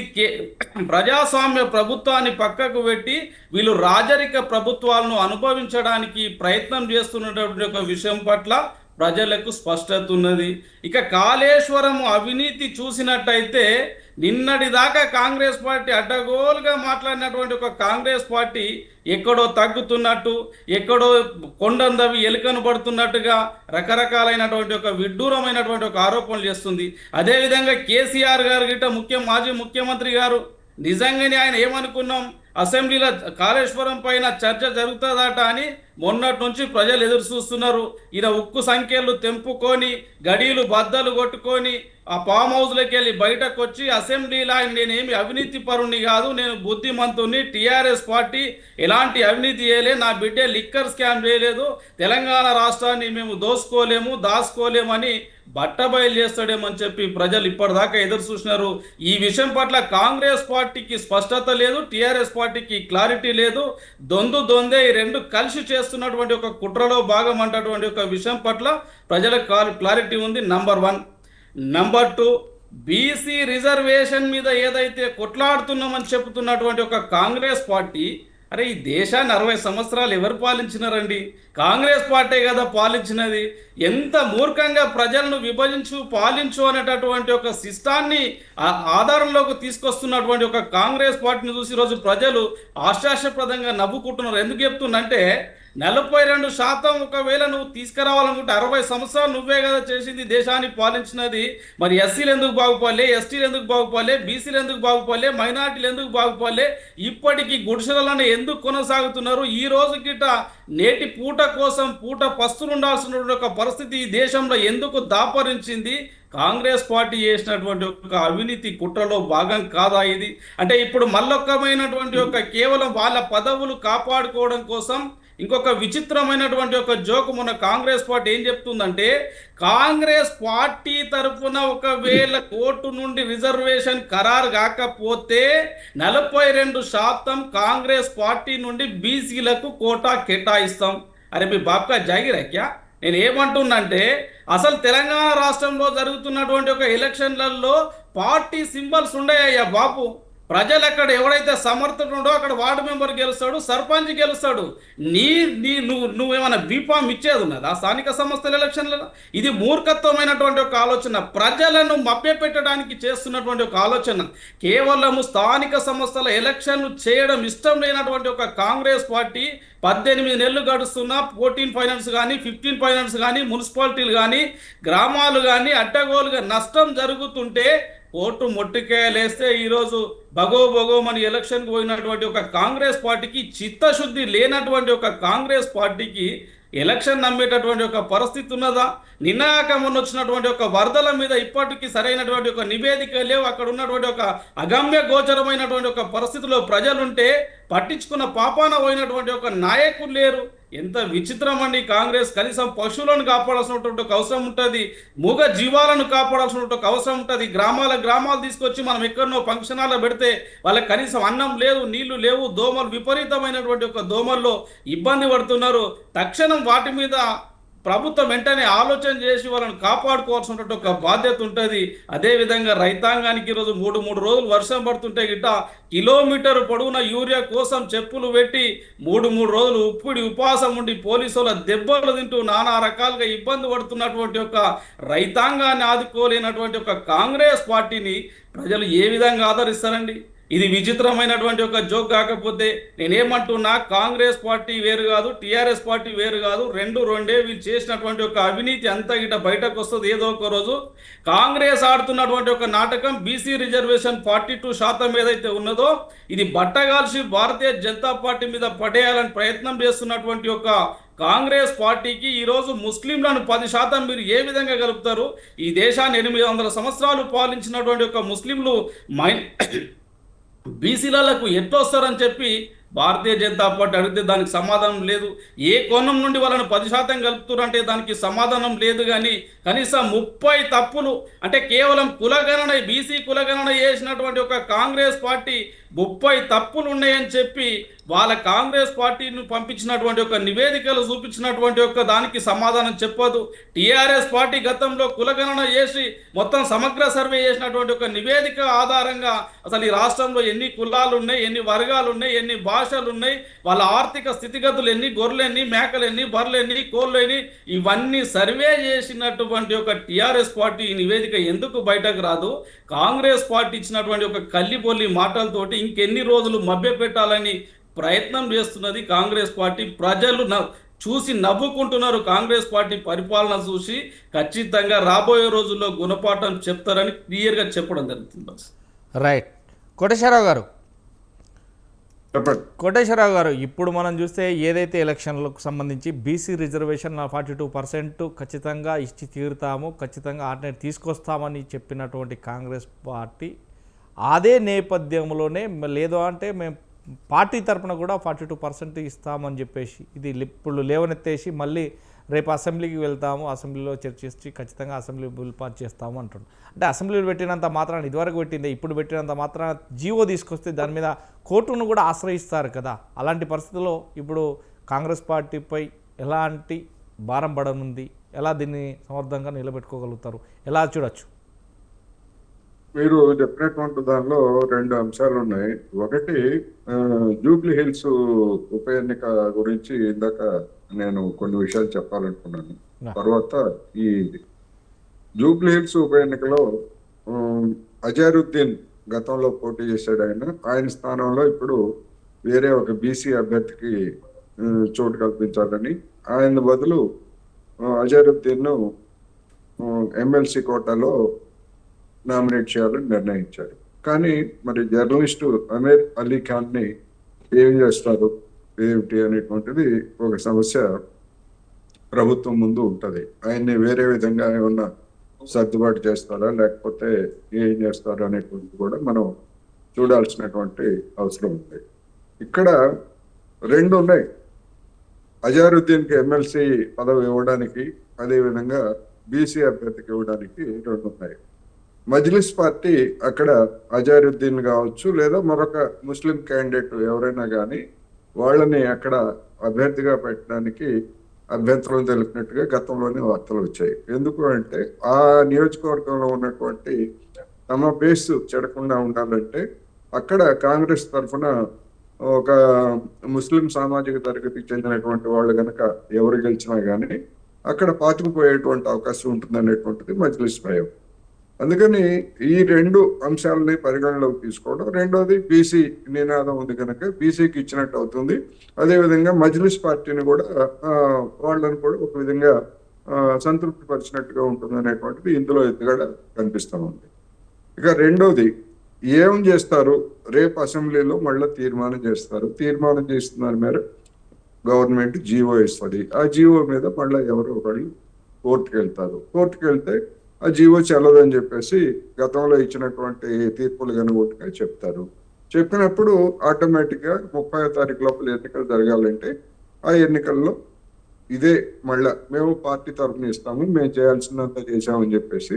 ప్రజాస్వామ్య ప్రభుత్వాన్ని పక్కకు పెట్టి వీళ్ళు రాజరిక ప్రభుత్వాలను అనుభవించడానికి ప్రయత్నం చేస్తున్నటువంటి ఒక విషయం పట్ల ప్రజలకు స్పష్టత ఉన్నది. ఇక కాళేశ్వరం అవినీతి చూసినట్టయితే నిన్నటి దాకా కాంగ్రెస్ పార్టీ అడ్డగోలుగా మాట్లాడినటువంటి ఒక కాంగ్రెస్ పార్టీ ఎక్కడో తగ్గుతున్నట్టు, ఎక్కడో కొండందవి ఎలుకను పడుతున్నట్టుగా రకరకాలైనటువంటి ఒక విడ్డూరమైనటువంటి ఒక ఆరోపణలు చేస్తుంది. అదేవిధంగా కేసీఆర్ గారు గిట్ట మాజీ ముఖ్యమంత్రి గారు నిజంగానే ఆయన ఏమనుకున్నాం, అసెంబ్లీలో కాళేశ్వరం పైన చర్చ జరుగుతుందట అని మొన్నటి నుంచి ప్రజలు ఎదురు చూస్తున్నారు. ఈయన ఉక్కు సంఖ్యలు తెంపుకొని, గడీలు బద్దలు కొట్టుకొని ఆ ఫామ్ హౌస్లోకి వెళ్ళి బయటకు వచ్చి అసెంబ్లీలో ఆయన నేనేమి అవినీతి పరుణ్ణి కాదు, నేను బుద్ధిమంతుని, టీఆర్ఎస్ పార్టీ ఎలాంటి అవినీతి చేయలే, నా బిడ్డే లిక్కర్ స్కామ్ చేయలేదు, తెలంగాణ రాష్ట్రాన్ని మేము దాచుకోలేమని బట్టబయలు చేస్తాడేమని చెప్పి ప్రజలు ఇప్పటిదాకా ఎదురు చూసినారు. ఈ విషయం పట్ల కాంగ్రెస్ పార్టీకి స్పష్టత లేదు, టీఆర్ఎస్ పార్టీకి క్లారిటీ లేదు. దొందే ఈ రెండు కలిసి చేస్తున్నటువంటి ఒక కుట్రలో భాగం అంటటువంటి ఒక విషయం పట్ల ప్రజలకు క్లారిటీ ఉంది. నంబర్ 1. నంబర్ 2, బీసీ రిజర్వేషన్ మీద ఏదైతే కొట్లాడుతున్నామని చెబుతున్నటువంటి ఒక కాంగ్రెస్ పార్టీ, అరే ఈ దేశాన్ని 60 సంవత్సరాలు ఎవరు పాలించినారండి? కాంగ్రెస్ పార్టీ కదా పాలించినది. ఎంత మూర్ఖంగా ప్రజలను విభజించు పాలించు అనేటటువంటి ఒక సిస్టాన్ని ఆధారంలోకి తీసుకొస్తున్నటువంటి ఒక కాంగ్రెస్ పార్టీని చూసి ఈరోజు ప్రజలు ఆశాస్యప్రదంగా నవ్వుకుంటున్నారు. ఎందుకు చెప్తున్నంటే 42% ఒకవేళ నువ్వు తీసుకురావాలనుకుంటే 60 సంవత్సరాలు నువ్వే కదా చేసింది, దేశాన్ని పాలించినది. మరి ఎస్సీలు ఎందుకు బాగుపడలే, ఎస్టీలు ఎందుకు బాగుపడలే, బీసీలు ఎందుకు బాగుపడలే, మైనార్టీలు ఎందుకు బాగుపడలే? ఇప్పటికీ గుడిసెలను ఎందుకు కొనసాగుతున్నారు? ఈ రోజు గిట నేటి పూట కోసం పూట పస్తులు ఉండాల్సినటువంటి ఒక పరిస్థితి ఈ దేశంలో ఎందుకు దాపరించింది? కాంగ్రెస్ పార్టీ చేసినటువంటి ఒక అవినీతి కుట్రలో భాగం కాదా ఇది? అంటే ఇప్పుడు మల్లొక్కమైనటువంటి ఒక కేవలం వాళ్ళ పదవులు కాపాడుకోవడం కోసం ఇంకొక విచిత్రమైనటువంటి ఒక జోకు మన కాంగ్రెస్ పార్టీ ఏం చెప్తుందంటే, కాంగ్రెస్ పార్టీ తరఫున ఒకవేళ కోర్టు నుండి రిజర్వేషన్ ఖరారు కాకపోతే 42% కాంగ్రెస్ పార్టీ నుండి బీసీలకు కోటా కేటాయిస్తాం. అరే మీ బాప్కా జాగిరాక్యా? నేను ఏమంటున్నంటే, అసలు తెలంగాణ రాష్ట్రంలో జరుగుతున్నటువంటి ఒక ఎలక్షన్లలో పార్టీ సింబల్స్ ఉండేయ్యా బాబు. ప్రజలు అక్కడ ఎవడైతే సమర్థుడో అక్కడ వార్డు మెంబర్ గెలుస్తాడు, సర్పంచ్ గెలుస్తాడు. నువ్వేమైనా బీఫామ్ ఇచ్చేది ఉన్నదా స్థానిక సంస్థల ఎలక్షన్లలో? ఇది మూర్ఖత్వమైనటువంటి ఒక ఆలోచన, ప్రజలను మభ్యపెట్టడానికి చేస్తున్నటువంటి ఒక ఆలోచన. కేవలము స్థానిక సంస్థల ఎలక్షన్లు చేయడం ఇష్టం లేనటువంటి ఒక కాంగ్రెస్ పార్టీ 18 నెలలు గడుస్తున్నా 14 ఫైనాన్స్ కానీ 15 ఫైనాన్స్ కానీ మున్సిపాలిటీలు కానీ గ్రామాలు కానీ అడ్డగోలుగా నష్టం జరుగుతుంటే ఓటు మొట్టికేయలేస్తే ఈరోజు బగోమని ఎలక్షన్కి పోయినటువంటి ఒక కాంగ్రెస్ పార్టీకి, చిత్తశుద్ధి లేనటువంటి ఒక కాంగ్రెస్ పార్టీకి ఎలక్షన్ నమ్మేటటువంటి ఒక పరిస్థితి ఉన్నదా? నిన్నాక మొన్న వచ్చినటువంటి ఒక వరదల మీద ఇప్పటికీ సరైనటువంటి ఒక నివేదిక లేవు. అక్కడ ఉన్నటువంటి ఒక అగమ్య గోచరమైనటువంటి ఒక పరిస్థితిలో ప్రజలుంటే పట్టించుకున్న పాపాన పోయినటువంటి ఒక నాయకులు లేరు. ఎంత విచిత్రం అండి కాంగ్రెస్. కనీసం పశువులను కాపాడాల్సినటువంటి ఒక అవసరం ఉంటుంది, మూగ జీవాలను కాపాడాల్సినటువంటి ఒక అవసరం ఉంటుంది. గ్రామాలు తీసుకొచ్చి మనం ఎక్కడనో ఫంక్షన్ హాల్లో పెడితే వాళ్ళకి కనీసం అన్నం లేదు, నీళ్లు లేవు, దోమలు విపరీతమైనటువంటి ఒక దోమల్లో ఇబ్బంది పడుతున్నారు. తక్షణం వాటి మీద ప్రభుత్వం వెంటనే ఆలోచన చేసి వాళ్ళని కాపాడుకోవాల్సినటువంటి ఒక బాధ్యత ఉంటుంది. అదేవిధంగా రైతాంగానికి ఈరోజు మూడు రోజులు వర్షం పడుతుంటే గిట్ట కిలోమీటర్ పొడవున యూరియా కోసం చెప్పులు పెట్టి 3 రోజులు ఉపవాసం ఉండి పోలీసుల దెబ్బలు తింటూ నానా రకాలుగా ఇబ్బంది పడుతున్నటువంటి ఒక రైతాంగాన్ని ఆదుకోలేనటువంటి ఒక కాంగ్రెస్ పార్టీని ప్రజలు ఏ విధంగా ఆదరిస్తారండి? ఇది విచిత్రమైనటువంటి ఒక జోక్. కాకపోతే నేనేమంటున్నా, కాంగ్రెస్ పార్టీ వేరు కాదు, టీఆర్ఎస్ పార్టీ వేరు కాదు, రెండే. వీళ్ళు చేసినటువంటి ఒక అవినీతి అంతా గిట్ట బయటకు వస్తుంది ఏదో ఒక రోజు. కాంగ్రెస్ ఆడుతున్నటువంటి ఒక నాటకం బీసీ రిజర్వేషన్ 42% ఏదైతే ఉన్నదో ఇది బట్టగాల్చి భారతీయ జనతా పార్టీ మీద పడేయాలని ప్రయత్నం చేస్తున్నటువంటి ఒక కాంగ్రెస్ పార్టీకి ఈరోజు ముస్లింలను 10% మీరు ఏ విధంగా కలుపుతారు? ఈ దేశాన్ని 800 సంవత్సరాలు పాలించినటువంటి ఒక ముస్లింలు బీసీలకు ఎట్లొస్తారని చెప్పి భారతీయ జనతా పార్టీ అడిగితే దానికి సమాధానం లేదు. ఏ కోణం నుండి వాళ్ళని 10% కలుపుతారంటే దానికి సమాధానం లేదు. కానీ కనీసం 30 తప్పులు అంటే కేవలం కులగణన బీసీ కులగణన చేసినటువంటి ఒక కాంగ్రెస్ పార్టీ 30 తప్పులు ఉన్నాయని చెప్పి వాళ్ళ కాంగ్రెస్ పార్టీని పంపించినటువంటి ఒక నివేదికలు చూపించినటువంటి ఒక దానికి సమాధానం చెప్పదు. టీఆర్ఎస్ పార్టీ గతంలో కులగణన చేసి మొత్తం సమగ్ర సర్వే చేసినటువంటి ఒక నివేదిక ఆధారంగా అసలు ఈ రాష్ట్రంలో ఎన్ని కులాలు ఉన్నాయి, ఎన్ని వర్గాలు ఉన్నాయి, ఎన్ని భాషలు ఉన్నాయి, వాళ్ళ ఆర్థిక స్థితిగతులు ఎన్ని, గొర్రెలు ఎన్ని, మేకలు ఎన్ని, బర్రెలు ఎన్ని, కోళ్ళు ఎన్ని, ఇవన్నీ సర్వే చేసినటువంటి ఒక టీఆర్ఎస్ పార్టీ ఈ నివేదిక ఎందుకు బయటకు రాదు? కాంగ్రెస్ పార్టీ ఇచ్చినటువంటి ఒక కల్లిబొల్లి మాటలతోటి ఇంకెన్ని రోజులు మభ్యపెట్టాలని ప్రయత్నం చేస్తున్నది కాంగ్రెస్ పార్టీ. ప్రజలు చూసి నవ్వుకుంటున్నారు కాంగ్రెస్ పార్టీ పరిపాలన చూసి. ఖచ్చితంగా రాబోయే రోజుల్లో గుణపాఠం చెప్తారని క్లియర్గా చెప్పడం జరుగుతుంది. రైట్. కోటేశ్వరరావు గారు, చెప్పండి. కోటేశ్వరరావు గారు, ఇప్పుడు మనం చూస్తే ఏదైతే ఎలక్షన్లకు సంబంధించి బీసీ రిజర్వేషన్ 42% ఖచ్చితంగా ఇచ్చి తీరుతాము, ఖచ్చితంగా ఆర్డినరీ తీసుకొస్తామని చెప్పినటువంటి కాంగ్రెస్ పార్టీ అదే నేపథ్యంలోనే లేదు అంటే మేము పార్టీ తరపున కూడా 42% ఇస్తామని చెప్పేసి ఇది ఇప్పుడు లేవనెత్తేసి మళ్ళీ రేపు అసెంబ్లీకి వెళ్తాము, అసెంబ్లీలో చర్చించి ఖచ్చితంగా అసెంబ్లీ బిల్ పాస్ చేస్తాము అంటున్నాం. అంటే అసెంబ్లీలో పెట్టినంత మాత్రాన ఇదివరకు పెట్టిందే ఇప్పుడు పెట్టినంత మాత్రాన జీవో తీసుకొస్తే దాని మీద కోర్టును కూడా ఆశ్రయిస్తారు కదా. అలాంటి పరిస్థితుల్లో ఇప్పుడు కాంగ్రెస్ పార్టీపై ఎలాంటి భారం పడనుంది? ఎలా దీన్ని సమర్థంగా నిలబెట్టుకోగలుగుతారు? ఎలా చూడొచ్చు? మీరు చెప్పినటువంటి దానిలో రెండు అంశాలు ఉన్నాయి. ఒకటి జూబ్లీ హిల్స్ ఉప ఎన్నిక గురించి ఇందాక నేను కొన్ని విషయాలు చెప్పాలనుకున్నాను. తర్వాత ఈ జూబ్లీ హిల్స్ ఉప ఎన్నికలో అజారుద్దీన్ గతంలో పోటీ చేశాడు. ఆయన స్థానంలో ఇప్పుడు వేరే ఒక బీసీ అభ్యర్థికి చోటు కల్పించాలని, ఆయన బదులు అజారుద్దీన్ ను ఎమ్మెల్సీ కోటాలో నామినేట్ చేయాలని నిర్ణయించారు. కానీ మరి జర్నలిస్టు అమీర్ అలీ ఖాన్ ని ఏం చేస్తారు ఏమిటి అనేటువంటిది ఒక సమస్య ప్రభుత్వం ముందు ఉంటది. ఆయన్ని వేరే విధంగా ఏమన్నా సర్దుబాటు చేస్తారా లేకపోతే ఏం చేస్తారా అనేటువంటిది కూడా మనం చూడాల్సినటువంటి అవసరం ఉంది. ఇక్కడ రెండు ఉన్నాయి. అజారుద్దీన్ కి ఎమ్మెల్సీ పదవి ఇవ్వడానికి, అదేవిధంగా బీసీ అభ్యర్థికి ఇవ్వడానికి రెండు ఉన్నాయి. మజ్లిస్ పార్టీ అక్కడ అజారుద్దీన్ కావచ్చు లేదా మరొక ముస్లిం క్యాండిడేట్ ఎవరైనా కానీ వాళ్ళని అక్కడ అభ్యర్థిగా పెట్టడానికి అభ్యంతరం తెలిపినట్టుగా గతంలోనే వార్తలు వచ్చాయి. ఎందుకు అంటే ఆ నియోజకవర్గంలో ఉన్నటువంటి తమ బేస్ చెడకుండా ఉండాలంటే అక్కడ కాంగ్రెస్ తరఫున ఒక ముస్లిం సామాజిక తరగతికి చెందినటువంటి వాళ్ళు కనుక ఎవరు గెలిచినా కానీ అక్కడ పాతుకుపోయేటువంటి అవకాశం ఉంటుంది అనేటువంటిది మజ్లిస్ భయం. అందుకని ఈ రెండు అంశాలని పరిగణలోకి తీసుకోవడం. రెండోది బీసీ నినాదం ఉంది కనుక బీసీకి ఇచ్చినట్టు అవుతుంది. అదేవిధంగా మజ్లిస్ పార్టీని కూడా వాళ్ళని కూడా ఒక విధంగా సంతృప్తి పరిచినట్టుగా ఉంటుంది అనేటువంటిది ఇందులో ఎత్తుగడ కనిపిస్తూ ఉంది. ఇక రెండోది ఏం చేస్తారు, రేపు అసెంబ్లీలో మళ్ళీ తీర్మానం చేస్తారు. తీర్మానం చేస్తున్నారు మేర గవర్నమెంట్ జీవో ఇస్తుంది. ఆ జీవో మీద మళ్ళీ ఎవరో ఒకళ్ళు కోర్టుకు వెళ్తారు. కోర్టుకు వెళ్తే ఆ జీవో చెల్లదని చెప్పేసి గతంలో ఇచ్చినటువంటి తీర్పులు కనుగొట్టుగా చెప్తారు. చెప్పినప్పుడు ఆటోమేటిక్ గా 30వ తారీఖు లోపల ఎన్నికలు జరగాలంటే ఆ ఎన్నికల్లో ఇదే మళ్ళా మేము పార్టీ తరఫున ఇస్తాము, మేము చేయాల్సినంత చేశామని చెప్పేసి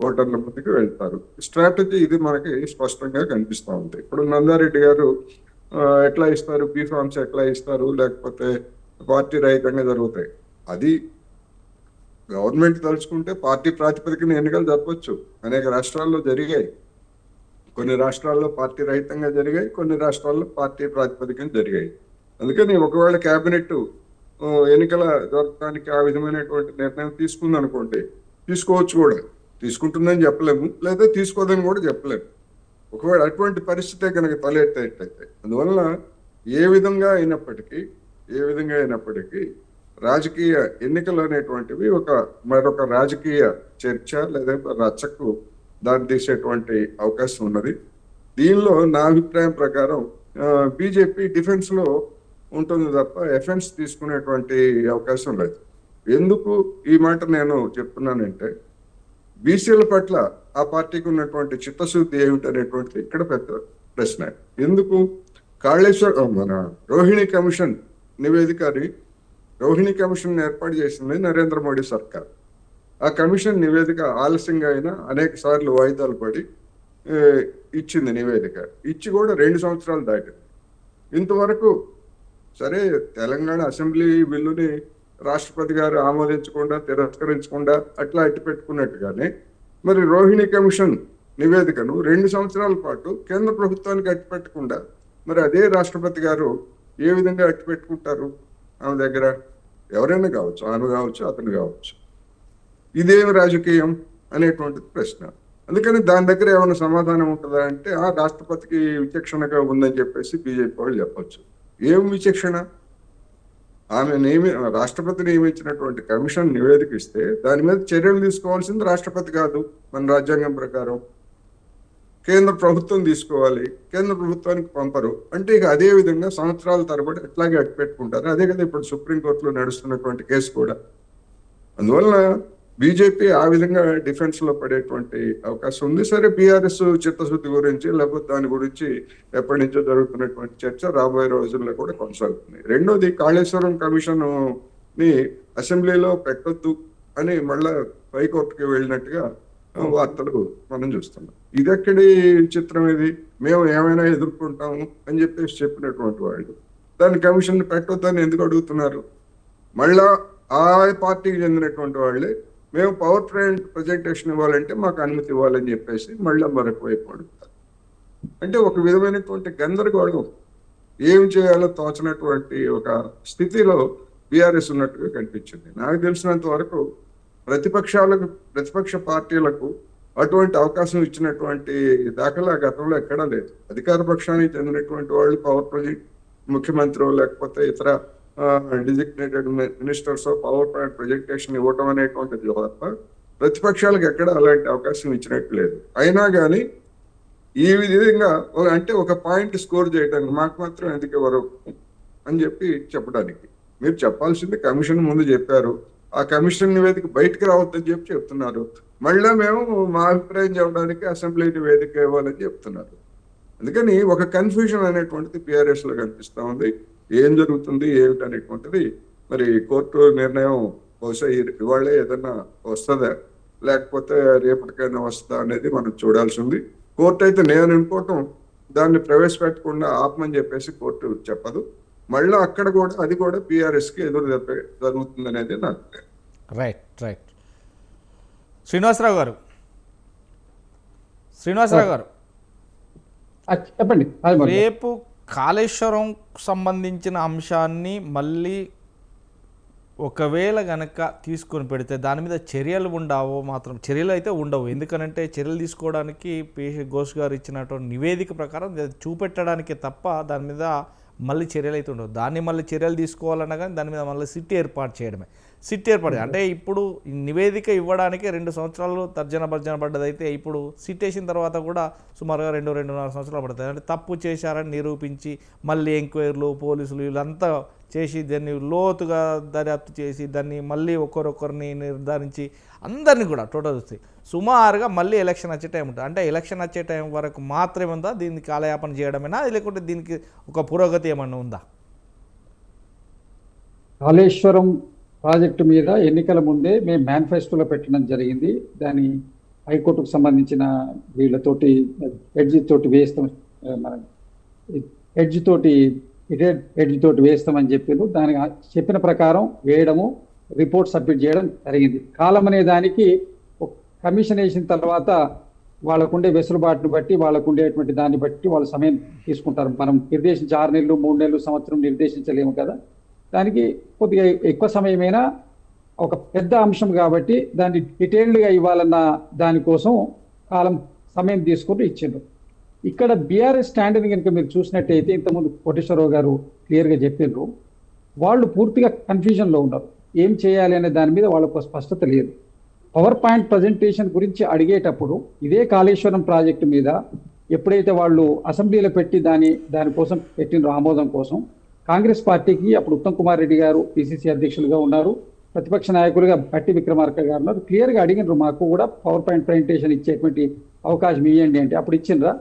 ఓటర్ల ముందుకు వెళ్తారు. స్ట్రాటజీ ఇది మనకి స్పష్టంగా కనిపిస్తూ ఉంది. ఇప్పుడు నందారెడ్డి గారు ఎట్లా ఇస్తారు, బీ ఫార్మ్స్ ఎట్లా ఇస్తారు, లేకపోతే పార్టీ రహితంగా జరుగుతాయి. అది గవర్నమెంట్ తలుచుకుంటే పార్టీ ప్రాతిపదికన ఎన్నికలు జరపచ్చు. అనేక రాష్ట్రాల్లో జరిగాయి. కొన్ని రాష్ట్రాల్లో పార్టీ రహితంగా జరిగాయి, కొన్ని రాష్ట్రాల్లో పార్టీ ప్రాతిపదికన జరిగాయి. అందుకని ఒకవేళ కేబినెట్ ఎన్నికల జరపడానికి ఆ విధమైనటువంటి నిర్ణయం తీసుకుందనుకోండి, తీసుకోవచ్చు కూడా. తీసుకుంటుందని చెప్పలేము, లేదా తీసుకోదని కూడా చెప్పలేము. ఒకవేళ అటువంటి పరిస్థితే కనుక తలెత్తేటైతే అందువల్ల ఏ విధంగా అయినప్పటికీ రాజకీయ ఎన్నికలు అనేటువంటివి మరొక రాజకీయ చర్చ లేదా రచ్చకు దారితీసేటువంటి అవకాశం ఉన్నది. దీనిలో నా అభిప్రాయం ప్రకారం బీజేపీ డిఫెన్స్ లో ఉంటుంది తప్ప ఎఫెన్స్ తీసుకునేటువంటి అవకాశం లేదు. ఎందుకు ఈ మాట నేను చెప్తున్నానంటే బీసీల పట్ల ఆ పార్టీకి ఉన్నటువంటి చిత్తశుద్ధి ఏమిటనేటువంటిది ఇక్కడ పెద్ద ప్రశ్న. ఎందుకు మన రోహిణి కమిషన్ ఏర్పాటు చేసింది నరేంద్ర మోడీ సర్కార్. ఆ కమిషన్ నివేదిక ఆలస్యంగా అయినా అనేక సార్లు వాయిదాలు పడి ఇచ్చింది. నివేదిక ఇచ్చి కూడా 2 సంవత్సరాలు దాటింది. ఇంతవరకు సరే తెలంగాణ అసెంబ్లీ బిల్లుని రాష్ట్రపతి గారు ఆమోదించకుండా తిరస్కరించకుండా అట్లా అట్టి పెట్టుకున్నట్టుగానే మరి రోహిణి కమిషన్ నివేదికను 2 సంవత్సరాల పాటు కేంద్ర ప్రభుత్వానికి అట్టి పెట్టకుండా మరి అదే రాష్ట్రపతి గారు ఏ విధంగా అట్టి పెట్టుకుంటారు? ఆమె దగ్గర ఎవరైనా కావచ్చు, ఆమె కావచ్చు, అతను కావచ్చు. ఇదేమి రాజకీయం అనేటువంటిది ప్రశ్న. అందుకని దాని దగ్గర ఏమైనా సమాధానం ఉంటుందా అంటే ఆ రాష్ట్రపతికి విచక్షణగా ఉందని చెప్పేసి బీజేపీ వాళ్ళు చెప్పొచ్చు. ఏం విచక్షణ? రాష్ట్రపతి నియమించినటువంటి కమిషన్ నివేదిక ఇస్తే దాని మీద చర్యలు తీసుకోవాల్సింది రాష్ట్రపతి కాదు. మన రాజ్యాంగం ప్రకారం కేంద్ర ప్రభుత్వం తీసుకోవాలి. కేంద్ర ప్రభుత్వానికి పంపరు అంటే ఇక అదే విధంగా సంవత్సరాల తరబడి ఎట్లాగే అట్టి పెట్టుకుంటారు. అదే కదా ఇప్పుడు సుప్రీంకోర్టులో నడుస్తున్నటువంటి కేసు కూడా. అందువల్ల బీజేపీ ఆ విధంగా డిఫెన్స్ లో పడేటువంటి అవకాశం ఉంది. సరే, బీఆర్ఎస్ చిత్తశుద్ధి గురించి లేకపోతే దాని గురించి ఎప్పటి నుంచో జరుగుతున్నటువంటి చర్చ రాబోయే రోజుల్లో కూడా కొనసాగుతుంది. రెండోది కాళేశ్వరం కమిషన్ ని అసెంబ్లీలో పెట్టొద్దు అని మళ్ళా హైకోర్టుకి వెళ్ళినట్టుగా వార్తలు మనం చూస్తున్నాం. ఇదెక్కడి చిత్రం? ఇది మేము ఏమైనా ఎదుర్కొంటాము అని చెప్పేసి చెప్పినటువంటి వాళ్ళు దాని కమిషన్ పెట్టొద్దని ఎందుకు అడుగుతున్నారు? మళ్ళా ఆ పార్టీకి చెందినటువంటి వాళ్ళే మేము పవర్ పాయింట్ ప్రజెంటేషన్ ఇవ్వాలంటే మాకు అనుమతి ఇవ్వాలని చెప్పేసి మళ్ళీ మరొక వైపు అడుగుతారు. అంటే ఒక విధమైనటువంటి గందరగోళం, ఏం చేయాలో తోచనటువంటి ఒక స్థితిలో బీఆర్ఎస్ ఉన్నట్టుగా కనిపించింది. నాకు తెలిసినంత వరకు ప్రతిపక్ష పార్టీలకు అటువంటి అవకాశం ఇచ్చినటువంటి దాఖలా గతంలో ఎక్కడా లేదు. అధికార పక్షానికి చెందినటువంటి వాళ్ళు పవర్ ప్రాజెక్ట్ ముఖ్యమంత్రి లేకపోతే ఇతర designated ministers power point presentation ఇవ్వటం అనేటువంటిది తప్ప ప్రతిపక్షాలకు ఎక్కడ అలాంటి అవకాశం ఇచ్చినట్టు లేదు. అయినా కానీ ఈ విధంగా అంటే ఒక పాయింట్ స్కోర్ చేయడానికి మాకు మాత్రం ఎందుకు ఎవరు అని చెప్పి చెప్పడానికి, మీరు చెప్పాల్సింది కమిషన్ ముందు చెప్పారు, ఆ కమిషన్ నివేదిక బయటకు రావద్దని చెప్పి చెప్తున్నారు. మళ్ళీ మేము మా అభిప్రాయం చెప్పడానికి అసెంబ్లీ నివేదిక ఇవ్వాలని చెప్తున్నారు. అందుకని ఒక కన్ఫ్యూజన్ అనేటువంటిది బీఆర్ఎస్ లో కనిపిస్తా ఉంది. ఏం జరుగుతుంది ఏమిటి అనేటువంటిది మరి కోర్టు నిర్ణయం బహుశా ఇవాళే ఏదన్నా వస్తుందా లేకపోతే రేపటికైనా వస్తుందా అనేది మనం చూడాల్సి ఉంది. కోర్టు అయితే నేను అనుకోవటం దాన్ని ప్రవేశపెట్టకుండా ఆపమని చెప్పేసి కోర్టు చెప్పదు. మళ్ళీ అక్కడ కూడా అది కూడా బీఆర్ఎస్కి ఎదురు జరుగుతుంది అనేది నాకు. రైట్. శ్రీనివాసరావు గారు చెప్పండి. రేపు కాళేశ్వరం సంబంధించిన అంశాన్ని మళ్ళీ ఒకవేళ గనక తీసుకొని పెడితే దాని మీద చర్యలు ఉండవో, మాత్రం చర్యలు అయితే ఉండవు. ఎందుకనంటే చర్యలు తీసుకోవడానికి పీసీ ఘోష్ గారు ఇచ్చినటువంటి నివేదిక ప్రకారం చూపెట్టడానికి తప్ప దాని మీద మళ్ళీ చర్యలు అయితే ఉండవు. దాన్ని మళ్ళీ చర్యలు తీసుకోవాలన్నా కానీ దాని మీద మళ్ళీ సిట్ ఏర్పాటు చేయడమే. అంటే ఇప్పుడు నివేదిక ఇవ్వడానికి 2 సంవత్సరాలు తర్జన భర్జన పడ్డదైతే ఇప్పుడు సిట్ వేసిన తర్వాత కూడా సుమారుగా 2-2.5 సంవత్సరాలు పడుతుంది. అంటే తప్పు చేశారని నిరూపించి మళ్ళీ ఎంక్వైరీలు పోలీసులు వీళ్ళంతా చేసి దాన్ని లోతుగా దర్యాప్తు చేసి దాన్ని మళ్ళీ ఒకరొకరిని నిర్ధారించి అందరినీ కూడా టోటల్ చూస్తే సుమారుగా మళ్ళీ ఎలక్షన్ వచ్చే టైం ఉంటుంది. అంటే ఎలక్షన్ వచ్చే టైం వరకు మాత్రమే ఉందా దీనికి కాలయాపన చేయడమేనా, లేకుంటే దీనికి ఒక పురోగతి ఏమన్నా ఉందా? కాళేశ్వరం ప్రాజెక్టు మీద ఎన్నికల ముందే మేము మేనిఫెస్టోలో పెట్టడం జరిగింది. దాని హైకోర్టుకు సంబంధించిన వీళ్ళతోటి ఎడ్జ్ తోటి వేస్తామని చెప్పారు. దానికి చెప్పిన ప్రకారం వేయడము, రిపోర్ట్ సబ్మిట్ చేయడం జరిగింది. కాలం అనే దానికి కమిషన్ వేసిన తర్వాత వాళ్ళకుండే వెసులుబాటును బట్టి వాళ్ళకుండేటువంటి దాన్ని బట్టి వాళ్ళ సమయం తీసుకుంటారు. మనం నిర్దేశించి 6 నెలలు 3 నెలలు సంవత్సరం నిర్దేశించలేము కదా. దానికి కొద్దిగా ఎక్కువ సమయమైనా ఒక పెద్ద అంశం కాబట్టి దాన్ని డీటెయిల్డ్గా ఇవ్వాలన్న దానికోసం సమయం తీసుకుంటూ ఇచ్చిండ్రు. ఇక్కడ బీఆర్ఎస్ స్టాండర్డ్ కనుక మీరు చూసినట్టయితే ఇంతకుముందు కోటేశ్వరరావు గారు క్లియర్గా చెప్పిండ్రు. వాళ్ళు పూర్తిగా కన్ఫ్యూజన్లో ఉన్నారు. ఏం చేయాలి అనే దాని మీద వాళ్ళకు స్పష్టత లేదు. పవర్ పాయింట్ ప్రజెంటేషన్ గురించి అడిగేటప్పుడు ఇదే కాళేశ్వరం ప్రాజెక్టు మీద ఎప్పుడైతే వాళ్ళు అసెంబ్లీలో పెట్టి దానికోసం పెట్టిన ఆమోదం కోసం కాంగ్రెస్ పార్టీకి అప్పుడు ఉత్తమ్ కుమార్ రెడ్డి గారు పిసిసి అధ్యక్షులుగా ఉన్నారు, ప్రతిపక్ష నాయకులుగా భట్టి విక్రమార్క గారు ఉన్నారు. క్లియర్గా అడిగినారు మాకు కూడా పవర్ పాయింట్ ప్రజెంటేషన్ ఇచ్చేటువంటి అవకాశం ఇవ్వండి అంటే అప్పుడు ఇచ్చిండ్రా?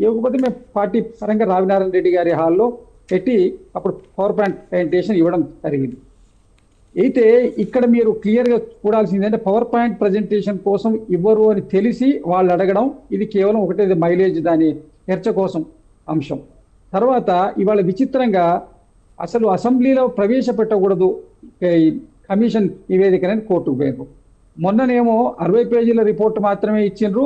ఇవ్వకపోతే మేము పార్టీ పరంగా రావినారాయణ రెడ్డి గారి హాల్లో పెట్టి అప్పుడు పవర్ పాయింట్ ప్రజెంటేషన్ ఇవ్వడం జరిగింది. అయితే ఇక్కడ మీరు క్లియర్గా చూడాల్సింది అంటే పవర్ పాయింట్ ప్రజెంటేషన్ కోసం ఇవ్వరు అని తెలిసి వాళ్ళు అడగడం, ఇది కేవలం ఒకటే మైలేజ్ దాని చర్చ కోసం అంశం. తర్వాత ఇవాళ విచిత్రంగా అసలు అసెంబ్లీలో ప్రవేశపెట్టకూడదు కమిషన్ నివేదికనని కోర్టుకు పోయారు. మొన్ననేమో 60 పేజీల రిపోర్ట్ మాత్రమే ఇచ్చిండ్రు,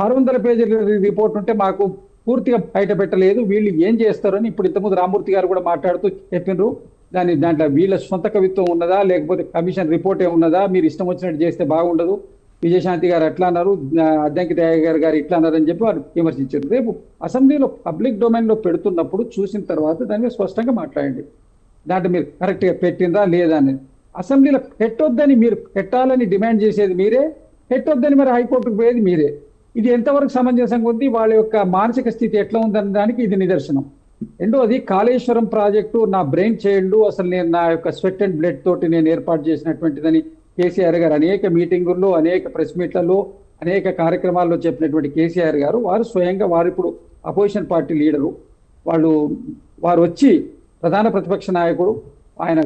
600 పేజీల రిపోర్ట్ ఉంటే మాకు పూర్తిగా బయట పెట్టలేదు, వీళ్ళు ఏం చేస్తారని ఇప్పుడు ఇంతకుముందు రామూర్తి గారు కూడా మాట్లాడుతూ చెప్పిండ్రు. దాంట్లో వీళ్ళ సొంత కవిత్వం ఉన్నదా లేకపోతే కమిషన్ రిపోర్ట్ ఏమున్నదా, మీరు ఇష్టం వచ్చినట్టు చేస్తే బాగుండదు, విజయశాంతి గారు అట్లా అన్నారు, అద్దంకి దయాకర్ గారు ఇట్లా అన్నారని చెప్పి వారు విమర్శించారు. రేపు అసెంబ్లీలో పబ్లిక్ డొమైన్లో పెడుతున్నప్పుడు చూసిన తర్వాత దాని మీద స్పష్టంగా మాట్లాడండి. దాంట్లో మీరు కరెక్ట్గా పెట్టిందా లేదా అని. అసెంబ్లీలో పెట్టొద్దని మీరు పెట్టాలని డిమాండ్ చేసేది మీరే, పెట్టొద్దని మరి హైకోర్టుకు పోయేది మీరే. ఇది ఎంతవరకు సమంజసంగా ఉంది, వాళ్ళ యొక్క మానసిక స్థితి ఎట్లా ఉందన్న దానికి ఇది నిదర్శనం. రెండోది కాళేశ్వరం ప్రాజెక్టు నా బ్రెయిన్ చైల్డ్, అసలు నేను నా యొక్క స్వెట్ అండ్ బ్లడ్ తోటి నేను ఏర్పాటు చేసినటువంటిదని కేసీఆర్ గారు అనేక మీటింగుల్లో అనేక ప్రెస్ మీట్లలో అనేక కార్యక్రమాల్లో చెప్పినటువంటి కేసీఆర్ గారు వారు స్వయంగా వారు ఇప్పుడు అపోజిషన్ పార్టీ లీడరు, వారు వచ్చి ప్రధాన ప్రతిపక్ష నాయకుడు ఆయన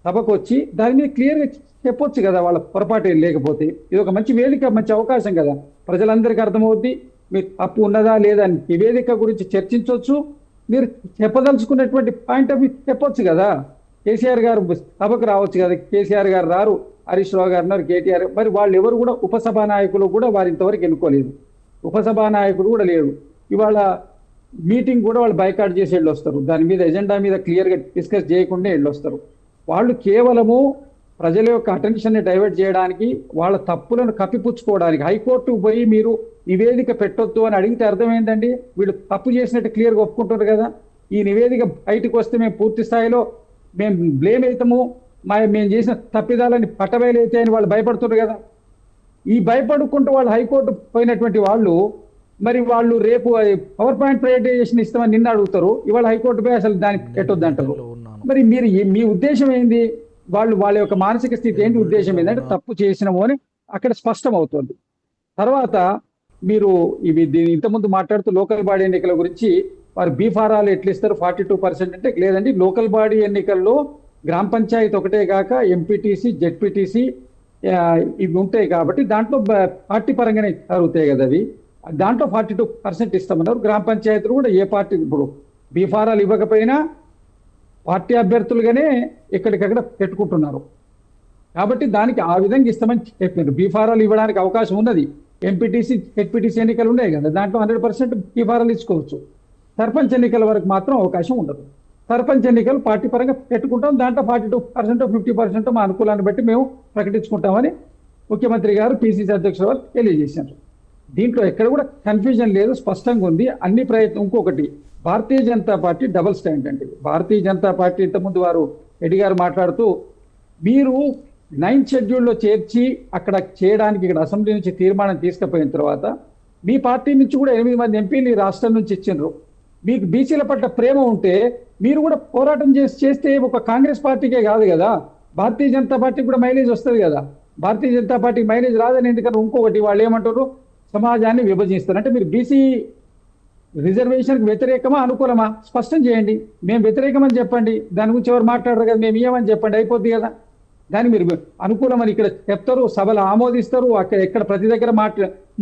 సభకు వచ్చి దాని మీద క్లియర్గా చెప్పొచ్చు కదా, వాళ్ళ పొరపాటు లేకపోతే. ఇది ఒక మంచి వేదిక, మంచి అవకాశం కదా, ప్రజలందరికీ అర్థమవుద్ది మీరు తప్పు ఉన్నదా లేదా నివేదిక గురించి చర్చించవచ్చు, మీరు చెప్పదలుచుకున్నటువంటి పాయింట్ ఆఫ్ వ్యూ చెప్పొచ్చు కదా. కేసీఆర్ గారు సభకు రావచ్చు కదా, కేసీఆర్ గారు రారు, హరీష్ రావు గారు ఉన్నారు, కేటీఆర్, మరి వాళ్ళు ఎవరు కూడా ఉపసభా నాయకులు కూడా వారు ఇంతవరకు ఎన్నుకోలేదు, ఉపసభా నాయకుడు కూడా లేడు. ఇవాళ మీటింగ్ కూడా వాళ్ళు బైకాట్ చేసి వెళ్ళొస్తారు, దాని మీద ఎజెండా మీద క్లియర్గా డిస్కస్ చేయకుండా వెళ్ళొస్తారు. వాళ్ళు కేవలము ప్రజల యొక్క అటెన్షన్ని డైవర్ట్ చేయడానికి, వాళ్ళ తప్పులను కప్పిపుచ్చుకోవడానికి హైకోర్టుకు పోయి మీరు నివేదిక పెట్టొద్దు అని అడిగితే అర్థమైందండి, వీళ్ళు తప్పు చేసినట్టు క్లియర్గా ఒప్పుకుంటారు కదా. ఈ నివేదిక బయటకు వస్తే మేము పూర్తి స్థాయిలో మేము బ్లేమ్ అవుతాము, మేము చేసిన తప్పిదాలని పట్టబయలైతే అని వాళ్ళు భయపడుతున్నారు కదా. ఈ భయపడుకుంటూ వాళ్ళు హైకోర్టు పోయినటువంటి వాళ్ళు మరి వాళ్ళు రేపు పవర్ పాయింట్ ప్రైవేటైజేషన్ ఇస్తామని నిన్న అడుగుతారు, ఇవాళ హైకోర్టు పోయి అసలు దాన్ని పెట్టొద్దు అంటారు. మరి మీరు మీ ఉద్దేశం ఏంది, వాళ్ళ యొక్క మానసిక స్థితి ఏంటి, ఉద్దేశం ఏంటంటే తప్పు చేసినాము అని అక్కడ స్పష్టం అవుతుంది. తర్వాత మీరు దీని ఇంతకుముందు మాట్లాడుతూ లోకల్ బాడీ ఎన్నికల గురించి వారు బీఫారాలు ఎట్లా ఇస్తారు 42% అంటే లేదండి, లోకల్ బాడీ ఎన్నికల్లో గ్రామ పంచాయతీ ఒకటే కాక ఎంపీటీసీ జెడ్పీటీసీ ఇవి ఉంటాయి కాబట్టి దాంట్లో పార్టీ పరంగానే జరుగుతాయి కదా అవి, దాంట్లో 42% ఇస్తామన్నారు. గ్రామ పంచాయతీలు కూడా ఏ పార్టీ ఇప్పుడు బీఫారాలు ఇవ్వకపోయినా పార్టీ అభ్యర్థులుగానే ఎక్కడికక్కడ పెట్టుకుంటున్నారు కాబట్టి దానికి ఆ విధంగా ఇస్తామని చెప్పారు. బీఫారాలు ఇవ్వడానికి అవకాశం ఉన్నది, ఎంపీటీసీ జెడ్పీటీసీ ఎన్నికలు ఉన్నాయి కదా, దాంట్లో 100% బీఫారాలు ఇచ్చుకోవచ్చు. సర్పంచ్ ఎన్నికల వరకు మాత్రం అవకాశం ఉండదు. సర్పంచ్ ఎన్నికలు పార్టీ పరంగా పెట్టుకుంటాం, దాంట్లో 42% 50% మా అనుకూలాన్ని బట్టి మేము ప్రకటించుకుంటామని ముఖ్యమంత్రి గారు పిసిసి అధ్యక్షుల వారు తెలియజేశారు. దీంట్లో ఎక్కడ కూడా కన్ఫ్యూజన్ లేదు, స్పష్టంగా ఉంది. అన్ని ప్రయత్నం. ఇంకొకటి, Bharatiya Janata party double stand అండి. భారతీయ జనతా పార్టీ ఇంతకుముందు వారు రెడ్డి గారు మాట్లాడుతూ మీరు 9th షెడ్యూల్లో చేర్చి అక్కడ చేయడానికి ఇక్కడ అసెంబ్లీ నుంచి తీర్మానం తీసుకుపోయిన తర్వాత మీ పార్టీ నుంచి కూడా 8 మంది ఎంపీలు ఈ రాష్ట్రం నుంచి ఇచ్చిండ్రు. మీకు బీసీల పట్ల ప్రేమ ఉంటే మీరు కూడా పోరాటం చేస్తే ఒక కాంగ్రెస్ పార్టీకే కాదు కదా, భారతీయ జనతా పార్టీకి కూడా మైలేజ్ వస్తుంది కదా. భారతీయ జనతా పార్టీకి మైలేజ్ రాదని ఎందుకంటే ఇంకొకటి వాళ్ళు ఏమంటారు, సమాజాన్ని విభజిస్తారు. అంటే మీరు బీసీ రిజర్వేషన్కి వ్యతిరేకమా అనుకూలమా స్పష్టం చేయండి. మేము వ్యతిరేకమని చెప్పండి, దాని గురించి ఎవరు మాట్లాడరు కదా, మేము ఏమని చెప్పండి, అయిపోద్ది కదా. దాన్ని మీరు అనుకూలమని ఇక్కడ చెప్తారు, సభలు ఆమోదిస్తారు, అక్కడ ఎక్కడ ప్రతి దగ్గర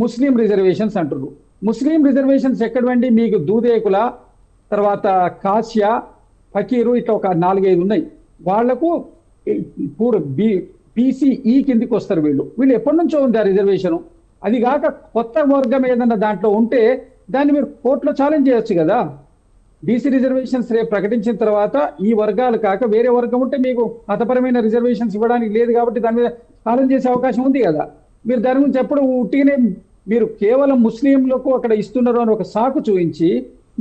ముస్లిం రిజర్వేషన్స్ అంటారు. ముస్లిం రిజర్వేషన్స్ ఎక్కడండి, మీకు దూదేకుల తర్వాత కాశ్య ఫకీరు ఇట్లా ఒక 4-5 ఉన్నాయి. వాళ్లకు బీసీఈ కిందికి వస్తారు. వీళ్ళు ఎప్పటి నుంచో ఉంది ఆ రిజర్వేషన్. అది కాక కొత్త వర్గం ఏదన్నా దాంట్లో ఉంటే దాన్ని మీరు కోర్టులో ఛాలెంజ్ చేయొచ్చు కదా. బీసీ రిజర్వేషన్స్ రేపు ప్రకటించిన తర్వాత ఈ వర్గాలు కాక వేరే వర్గం ఉంటే మీకు మతపరమైన రిజర్వేషన్స్ ఇవ్వడానికి లేదు కాబట్టి దాని మీద ఛాలెంజ్ చేసే అవకాశం ఉంది కదా. మీరు దాని గురించి ఎప్పుడు ఉట్టిగానే మీరు కేవలం ముస్లింలకు అక్కడ ఇస్తున్నారు అని ఒక సాకు చూపించి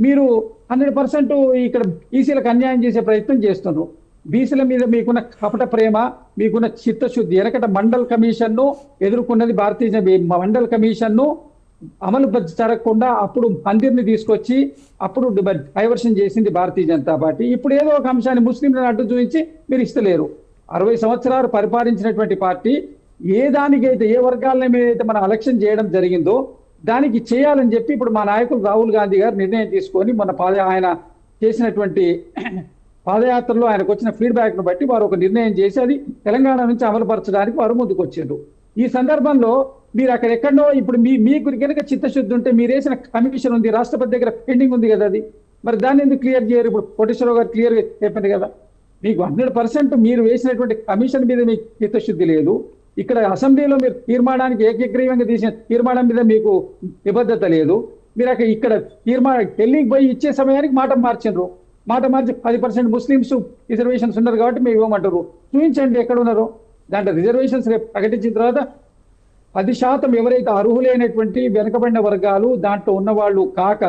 మీరు 100% ఇక్కడ బీసీలకు అన్యాయం చేసే ప్రయత్నం చేస్తున్నారు. బీసీల మీద మీకున్న కపట ప్రేమ, మీకున్న చిత్తశుద్ధి. వెనకట మండల్ కమిషన్ను ఎదుర్కొన్నది భారతీయ మండల్ కమిషన్ను అమలు జరగకుండా అప్పుడు మందిర్ని తీసుకొచ్చి అప్పుడు డైవర్షన్ చేసింది భారతీయ జనతా పార్టీ. ఇప్పుడు ఏదో ఒక అంశాన్ని ముస్లింలను అడ్డు చూపించి మీరు ఇస్తలేరు. 60 సంవత్సరాలు పరిపాలించినటువంటి పార్టీ ఏ దానికైతే ఏ వర్గాల మీద మనం ఎలక్షన్ చేయడం జరిగిందో దానికి చేయాలని చెప్పి ఇప్పుడు మా నాయకులు రాహుల్ గాంధీ గారు నిర్ణయం తీసుకొని మన ఆయన చేసినటువంటి పాదయాత్రలో ఆయనకు వచ్చిన ఫీడ్బ్యాక్ను బట్టి వారు ఒక నిర్ణయం చేసి అది తెలంగాణ నుంచి అమలుపరచడానికి వారు ముందుకు వచ్చారు. ఈ సందర్భంలో మీరు అక్కడ ఎక్కడో ఇప్పుడు మీకు కనుక చిత్తశుద్ధి ఉంటే మీరు వేసిన కమిషన్ ఉంది, రాష్ట్రపతి దగ్గర పెండింగ్ ఉంది కదా, అది మరి దాన్ని ఎందుకు క్లియర్ చేయరు? ఇప్పుడు కోటేశ్వరరావు గారు క్లియర్గా చెప్పారు కదా, మీకు 100% మీరు వేసినటువంటి కమిషన్ మీద మీకు చిత్తశుద్ధి లేదు. ఇక్కడ అసెంబ్లీలో మీరు తీర్మానానికి ఏకగ్రీవంగా తీసిన తీర్మానం మీద మీకు నిబద్ధత లేదు. మీరు అక్కడ ఇక్కడ ఢిల్లీకి పోయి ఇచ్చే సమయానికి మాట మార్చిండ్రు. మాట మార్చి 10% ముస్లిమ్స్ రిజర్వేషన్స్ ఉన్నారు కాబట్టి మేము ఇవ్వమంటారు. చూపించండి ఎక్కడ ఉన్నారో. దాంట్లో రిజర్వేషన్స్ రేపు ప్రకటించిన తర్వాత 10% ఎవరైతే అర్హులైనటువంటి వెనకబడిన వర్గాలు దాంట్లో ఉన్నవాళ్ళు కాక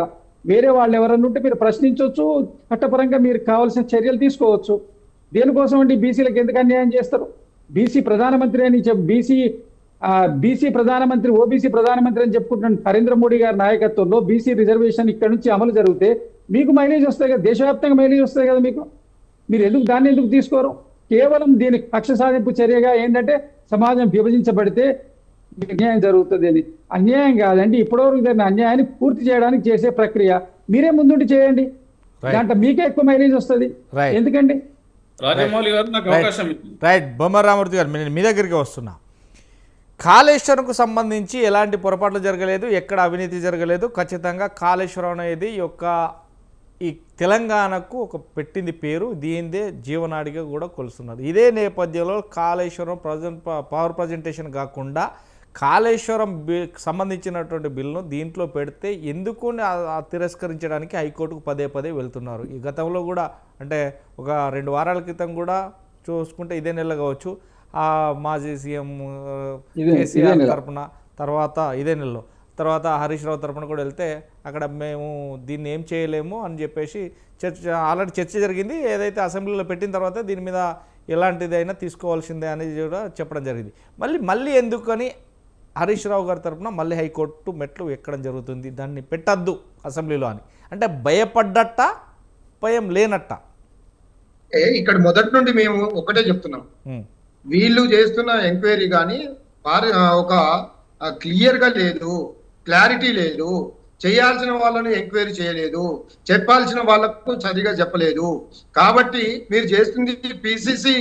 వేరే వాళ్ళు ఎవరన్నా ఉంటే మీరు ప్రశ్నించవచ్చు, చట్టపరంగా మీరు కావాల్సిన చర్యలు తీసుకోవచ్చు. దేనికోసం అండి బీసీలకు ఎందుకు అన్యాయం చేస్తారు? బీసీ ప్రధానమంత్రి అని బీసీ ప్రధానమంత్రి ఓబీసీ ప్రధానమంత్రి అని చెప్పుకుంటున్న నరేంద్ర మోడీ గారి నాయకత్వంలో బీసీ రిజర్వేషన్ ఇక్కడ నుంచి అమలు జరిగితే మీకు మైలేజ్ వస్తాయి కదా, దేశవ్యాప్తంగా మైలేజ్ వస్తాయి కదా మీకు. మీరు దాన్ని ఎందుకు తీసుకోరు? కేవలం దీని కక్ష సాధింపు చర్యగా ఏంటంటే సమాజం విభజించబడితే అన్యాయం జరుగుతుంది అని. అన్యాయం కాదండి, ఇప్పటివరకు జరిగిన అన్యాయాన్ని పూర్తి చేయడానికి చేసే ప్రక్రియ మీరే ముందుండి చేయండి, దాంట్లో మీకే ఎక్కువ మైలేజ్ వస్తుంది. ఎందుకండి? రాజమౌళి గారు నాకు అవకాశం రైట్. బొమ్మరామూర్తి గారు నేను మీ దగ్గరికి వస్తున్నా. కాళేశ్వరంకు సంబంధించి ఎలాంటి పొరపాట్లు జరగలేదు, ఎక్కడ అవినీతి జరగలేదు. ఖచ్చితంగా కాళేశ్వరం అనేది ఈ తెలంగాణకు ఒక పెట్టింది పేరు, దీనిదే జీవనాడిగా కూడా కొలుస్తున్నారు. ఇదే నేపథ్యంలో కాళేశ్వరం పవర్ ప్రజెంటేషన్ కాకుండా కాళేశ్వరం సంబంధించినటువంటి బిల్లును దీంట్లో పెడితే ఎందుకు తిరస్కరించడానికి హైకోర్టుకు పదే వెళ్తున్నారు. ఈ గతంలో కూడా అంటే ఒక 2 వారాల క్రితం కూడా చూసుకుంటే ఇదే నెల కావచ్చు, మాజీ సీఎం కేసీఆర్ తరపున, తర్వాత ఇదే నెలలో తర్వాత హరీష్ రావు తరపున కూడా వెళ్తే అక్కడ మేము దీన్ని ఏం చేయలేము అని చెప్పేసి ఆల్రెడీ చర్చ జరిగింది. ఏదైతే అసెంబ్లీలో పెట్టిన తర్వాత దీని మీద ఎలాంటిదైనా తీసుకోవాల్సిందే అనేది కూడా చెప్పడం జరిగింది. మళ్ళీ ఎందుకని హరీష్ రావు గారి తరపున మళ్ళీ హైకోర్టు మెట్లు ఎక్కడం జరుగుతుంది, దాన్ని పెట్టద్దు అసెంబ్లీలో అని? అంటే భయపడ్డట్ట, భయం లేనట్ట? ఇక్కడ మొదటి నుండి మేము ఒకటే చెప్తున్నాం, వీళ్ళు చేస్తున్న ఎంక్వైరీ కానీ ఒక క్లియర్ గా లేదు, క్లారిటీ లేదు, చేయాల్సిన వాళ్ళని ఎంక్వైరీ చేయలేదు, చెప్పాల్సిన వాళ్ళకు సరిగా చెప్పలేదు. కాబట్టి మీరు చేస్తుంది పిసిసి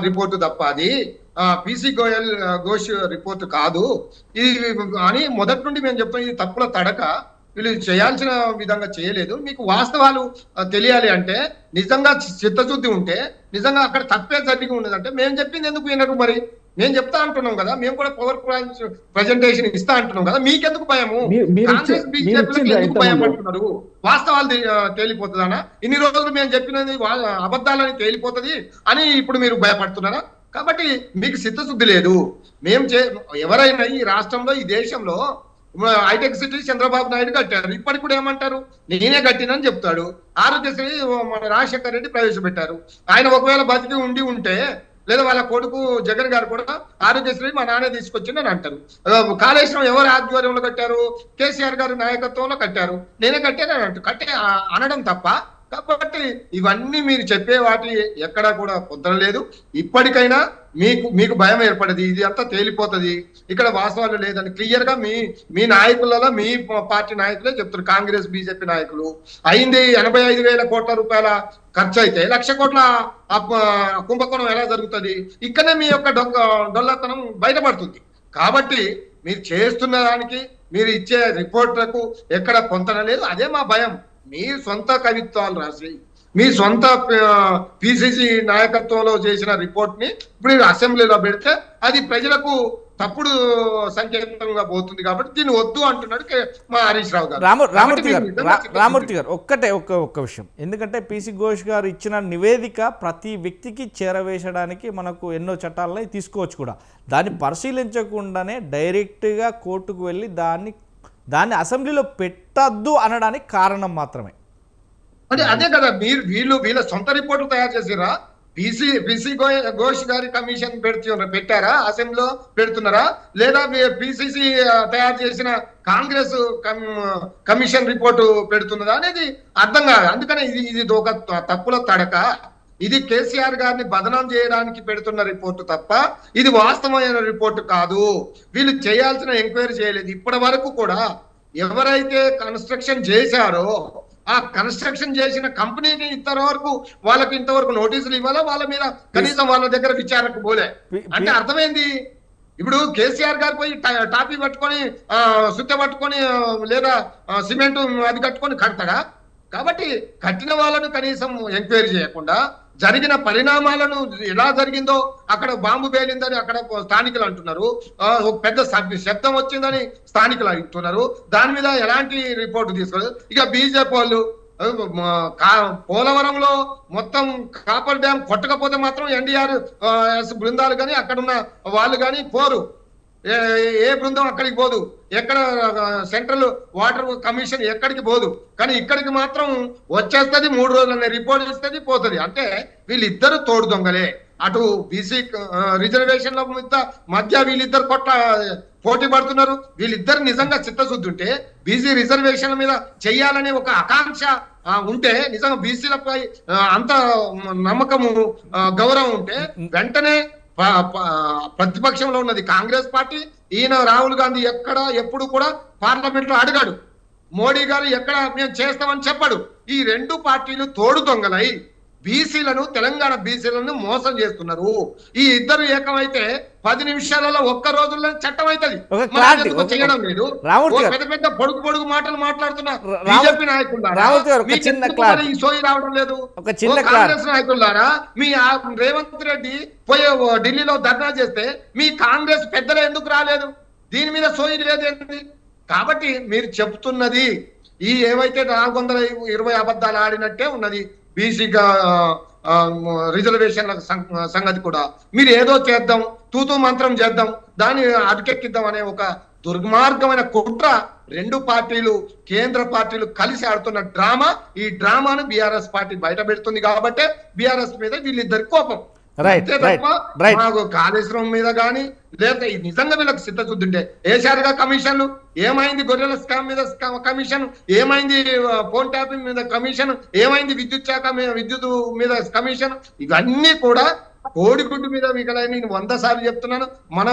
రిపోర్టు తప్ప అది పిసి ఘోష్ రిపోర్ట్ కాదు ఇది అని మొదటి నుండి మేము చెప్తాం. ఇది తప్పుల తడక, వీళ్ళు చేయాల్సిన విధంగా చేయలేదు. మీకు వాస్తవాలు తెలియాలి అంటే, నిజంగా చిత్తశుద్ధి ఉంటే, నిజంగా అక్కడ తప్పే జరిగి ఉండదంటే మేము చెప్పింది ఎందుకు వినరు? మరి మేము చెప్తా అంటున్నాం కదా, మేము కూడా పవర్ ప్రజెంటేషన్ ఇస్తా అంటున్నాం కదా, మీకెందుకు భయము? కాంగ్రెస్ బీజేపీలకు ఎందుకు భయపడుతున్నారు? వాస్తవాలు తేలిపోతుందనా? ఇన్ని రోజులు మేము చెప్పినది అబద్ధాలని తేలిపోతుంది అని ఇప్పుడు మీరు భయపడుతున్నారా? కాబట్టి మీకు చిత్తశుద్ధి లేదు. మేము ఎవరైనా ఈ రాష్ట్రంలో, ఈ దేశంలో హైటెక్ సిటీ చంద్రబాబు నాయుడు కట్టారు, ఇప్పటికి కూడా ఏమంటారు, నేనే కట్టినని చెప్తాడు. ఆరోగ్యశ్రీ మన రాజశేఖర్ రెడ్డి ప్రవేశపెట్టారు. ఆయన ఒకవేళ బతికి ఉంటే, లేదా వాళ్ళ కొడుకు జగన్ గారు కూడా ఆరోగ్యశ్రీ మా నాన్న తీసుకొచ్చిందని అంటారు. కాళేశ్వరం ఎవరు ఆధ్వర్యంలో కట్టారు? కేసీఆర్ గారి నాయకత్వంలో కట్టారు, నేనే కట్టానని అనడం తప్ప. కాబట్టి ఇవన్నీ మీరు చెప్పే వాటి ఎక్కడా కూడా పొందలేదు. ఇప్పటికైనా మీకు భయం ఏర్పడది, ఇది అంతా తేలిపోతుంది, ఇక్కడ వాస్తవాలు లేదని క్లియర్ గా మీ నాయకులలో, మీ పార్టీ నాయకులే చెప్తారు. కాంగ్రెస్ బీజేపీ నాయకులు అయింది 85,000 కోట్ల రూపాయల ఖర్చు అయితే 1,00,000 కోట్ల కుంభకోణం ఎలా జరుగుతుంది? ఇక్కడనే మీ యొక్క డొల్లతనం బయటపడుతుంది. కాబట్టి మీరు చేస్తున్న దానికి, మీరు ఇచ్చే రిపోర్ట్లకు ఎక్కడ పొంతన లేదు. అదే మా భయం. మీ సొంత కవిత్వాలు రాసి, మీ సొంత పిసిసి నాయకత్వంలో చేసిన రిపోర్ట్ ని ఇప్పుడు అసెంబ్లీలో పెడితే అది ప్రజలకు తప్పుడు సంకేతంగా పోతుంది. కాబట్టి దీన్ని వద్దు అంటున్నాడు మా హరీష్ రావు గారు. రామూర్తి గారు ఒక్క విషయం, ఎందుకంటే పిసి ఘోష్ గారు ఇచ్చిన నివేదిక ప్రతి వ్యక్తికి చేరవేసడానికి మనకు ఎన్నో చట్టాలని తీసుకోవచ్చు కూడా, దాన్ని పరిశీలించకుండానే డైరెక్ట్గా కోర్టుకు వెళ్ళి దాన్ని అసెంబ్లీలో పెట్టద్దు అనడానికి కారణం మాత్రమే. అదే కదా, వీళ్ళ సొంత రిపోర్టులు తయారు చేసిరా? పిసి ఘోష్ గారి కమిషన్ పెట్టారా? అసెంబ్లీలో పెడుతున్నారా? లేదా పిసిసి తయారు చేసిన కాంగ్రెస్ కమిషన్ రిపోర్టు పెడుతున్నదా అనేది అర్థం కాదు. అందుకని ఇది ఒక తప్పుల తడక. ఇది కేసీఆర్ గారిని బదనాం చేయడానికి పెడుతున్న రిపోర్టు తప్ప ఇది వాస్తవమైన రిపోర్టు కాదు. వీళ్ళు చేయాల్సిన ఎంక్వైరీ చేయలేదు. ఇప్పటి వరకు కూడా ఎవరైతే కన్స్ట్రక్షన్ చేశారో ఆ కన్స్ట్రక్షన్ చేసిన కంపెనీకి ఇంతవరకు నోటీసులు ఇవ్వాలా? వాళ్ళ మీద కనీసం వాళ్ళ దగ్గర విచారణకు పోలే. అంటే అర్థమైంది. ఇప్పుడు కేసీఆర్ గారు పోయి టాపీ పట్టుకొని సుత్తె పట్టుకొని లేదా సిమెంట్ అది కట్టుకొని కడతాడా? కాబట్టి కట్టిన వాళ్ళను కనీసం ఎంక్వైరీ చేయకుండా జరిగిన పరిణామాలను ఎలా జరిగిందో, అక్కడ బాంబు పేలిందని అక్కడ స్థానికులు అంటున్నారు, ఒక పెద్ద శబ్దం వచ్చిందని స్థానికులు అంటున్నారు, దాని మీద ఎలాంటి రిపోర్టు తీసుకోలేదు. ఇక బీజేపీ వాళ్ళు పోలవరంలో మొత్తం కాపర్ డ్యామ్ కొట్టకపోతే మాత్రం NDRS బృందాలు కానీ అక్కడున్న వాళ్ళు కానీ పోరు, ఏ బృందం అక్కడికి పోదు, ఎక్కడ సెంట్రల్ వాటర్ కమిషన్ ఎక్కడికి పోదు. కానీ ఇక్కడికి మాత్రం వచ్చేస్తుంది, 3 రోజులనే రిపోర్ట్ ఇస్తుంది, పోతుంది. అంటే వీళ్ళిద్దరు తోడు దొంగలే. అటు బీసీ రిజర్వేషన్ల మధ్య వీళ్ళిద్దరు పోటీ పడుతున్నారు. వీళ్ళిద్దరు నిజంగా చిత్తశుద్ధి ఉంటే, బీసీ రిజర్వేషన్ల మీద చెయ్యాలనే ఒక ఆకాంక్ష ఉంటే, నిజంగా బీసీలపై అంత నమ్మకము గౌరవం ఉంటే, వెంటనే ప్రతిపక్షంలో ఉన్నది కాంగ్రెస్ పార్టీ, ఈయన రాహుల్ గాంధీ ఎప్పుడు కూడా పార్లమెంట్ లో అడగాడు, మోడీ గారు ఎక్కడ మేము చేస్తామని చెప్పాడు. ఈ 2 పార్టీలు తోడు దొంగలై బీసీలను, తెలంగాణ బీసీలను మోసం చేస్తున్నారు. ఈ ఇద్దరు ఏకమైతే 10 నిమిషాలలో ఒక్క రోజుల్లో చట్టం అవుతుంది. ఒక మరి clarity, ఎందుకు ఒక- చేయడం లేదు? రామూర్తి ఓ గారు. పెద్ద పెద్ద పొడుగు మాటలు మాట్లాడుతున్నారు రామూర్తి బీజేపీ నాయకులారా. రామూర్తి గారు, ఒక మీకు చిన్న ఎందుకు clarity. మరి ఈ సోయి రావడం లేదు? ఒక చిన్న ఓ కాంగ్రెస్ నాయకులారా, మీ రేవంత్ రెడ్డి పోయి ఢిల్లీలో ధర్నా చేస్తే మీ కాంగ్రెస్ పెద్దలు ఎందుకు రాలేదు? దీని మీద సోయి లేదేంటి? కాబట్టి మీరు చెప్తున్నది ఈ ఏవైతే 420 అబద్ధాలు ఆడినట్టే ఉన్నది. బీసీగా రిజర్వేషన్ల సంగతి కూడా మీరు ఏదో చేద్దాం, తూతూ మంత్రం చేద్దాం, దాన్ని అటకెక్కిద్దాం అనే ఒక దుర్మార్గమైన కుట్ర రెండు పార్టీలు, కేంద్ర పార్టీలు కలిసి ఆడుతున్న డ్రామా. ఈ డ్రామాను బీఆర్ఎస్ పార్టీ బయట పెడుతుంది కాబట్టి బీఆర్ఎస్ మీద వీళ్ళిద్దరి కోపం. Right, అంతే right, తప్ప right. మాకు కాళేశ్వరం మీద కానీ లేదా నిజంగా వీళ్ళకి సిద్ధశుద్ధి ఉంటే ఏసారుగా కమిషన్లు ఏమైంది? గొర్రెల స్కామ్ మీద కమిషన్ ఏమైంది? ఫోన్ ట్యాపింగ్ మీద కమిషన్ ఏమైంది? విద్యుత్ శాఖ మీద, విద్యుత్ మీద కమిషన్, ఇవన్నీ కూడా కోడిగుడ్డు మీద మిగలని నేను 100 సార్లు చెప్తున్నాను. మన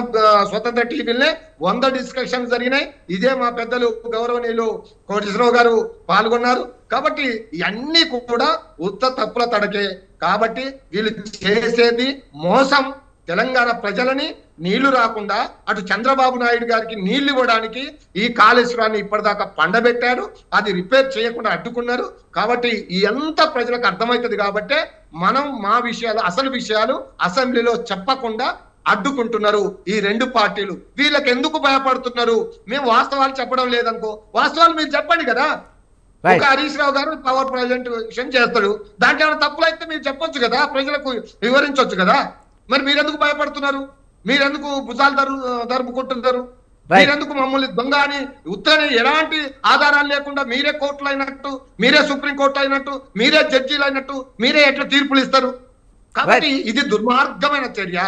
స్వతంత్ర టీవీలనే 100 డిస్కషన్స్ జరిగినాయి. ఇదే మా పెద్దలు గౌరవనీయులు కోటేశ్వరరావు గారు పాల్గొన్నారు. కాబట్టి ఇవన్నీ కూడా ఉత్త తప్పుల తడకే. కాబట్టి వీళ్ళు చేసేది మోసం. తెలంగాణ ప్రజలని నీళ్లు రాకుండా అటు చంద్రబాబు నాయుడు గారికి నీళ్లు ఇవ్వడానికి ఈ కాళేశ్వరాన్ని ఇప్పటిదాకా పండబెట్టారు. అది రిపేర్ చేయకుండా అడ్డుకున్నారు. కాబట్టి ఈ ఎంత ప్రజలకు అర్థమవుతుంది కాబట్టి మనం మా విషయాలు, అసలు విషయాలు అసెంబ్లీలో చెప్పకుండా అడ్డుకుంటున్నారు ఈ రెండు పార్టీలు. వీళ్ళకి ఎందుకు భయపడుతున్నారు? మేము వాస్తవాలు చెప్పడం లేదనుకో, వాస్తవాలు మీరు చెప్పండి కదా. ఒక హరీష్ రావు గారు పవర్ ప్రజెంటేషన్ చేస్తాడు, దాంట్లో ఏమైనా తప్పులు అయితే మీరు చెప్పొచ్చు కదా, ప్రజలకు వివరించవచ్చు కదా. మరి మీరెందుకు భయపడుతున్నారు? మీరెందుకు భుజాలు దరుపుకుంటున్నారు? మీరెందుకు మమ్మల్ని దొంగ అని ఉత్తనే ఎలాంటి ఆధారాలు లేకుండా మీరే కోర్టులు అయినట్టు, మీరే సుప్రీం కోర్టు అయినట్టు, మీరే జడ్జీలు అయినట్టు మీరే ఎట్లా తీర్పులు ఇస్తారు? కాబట్టి ఇది దుర్మార్గమైన చర్య.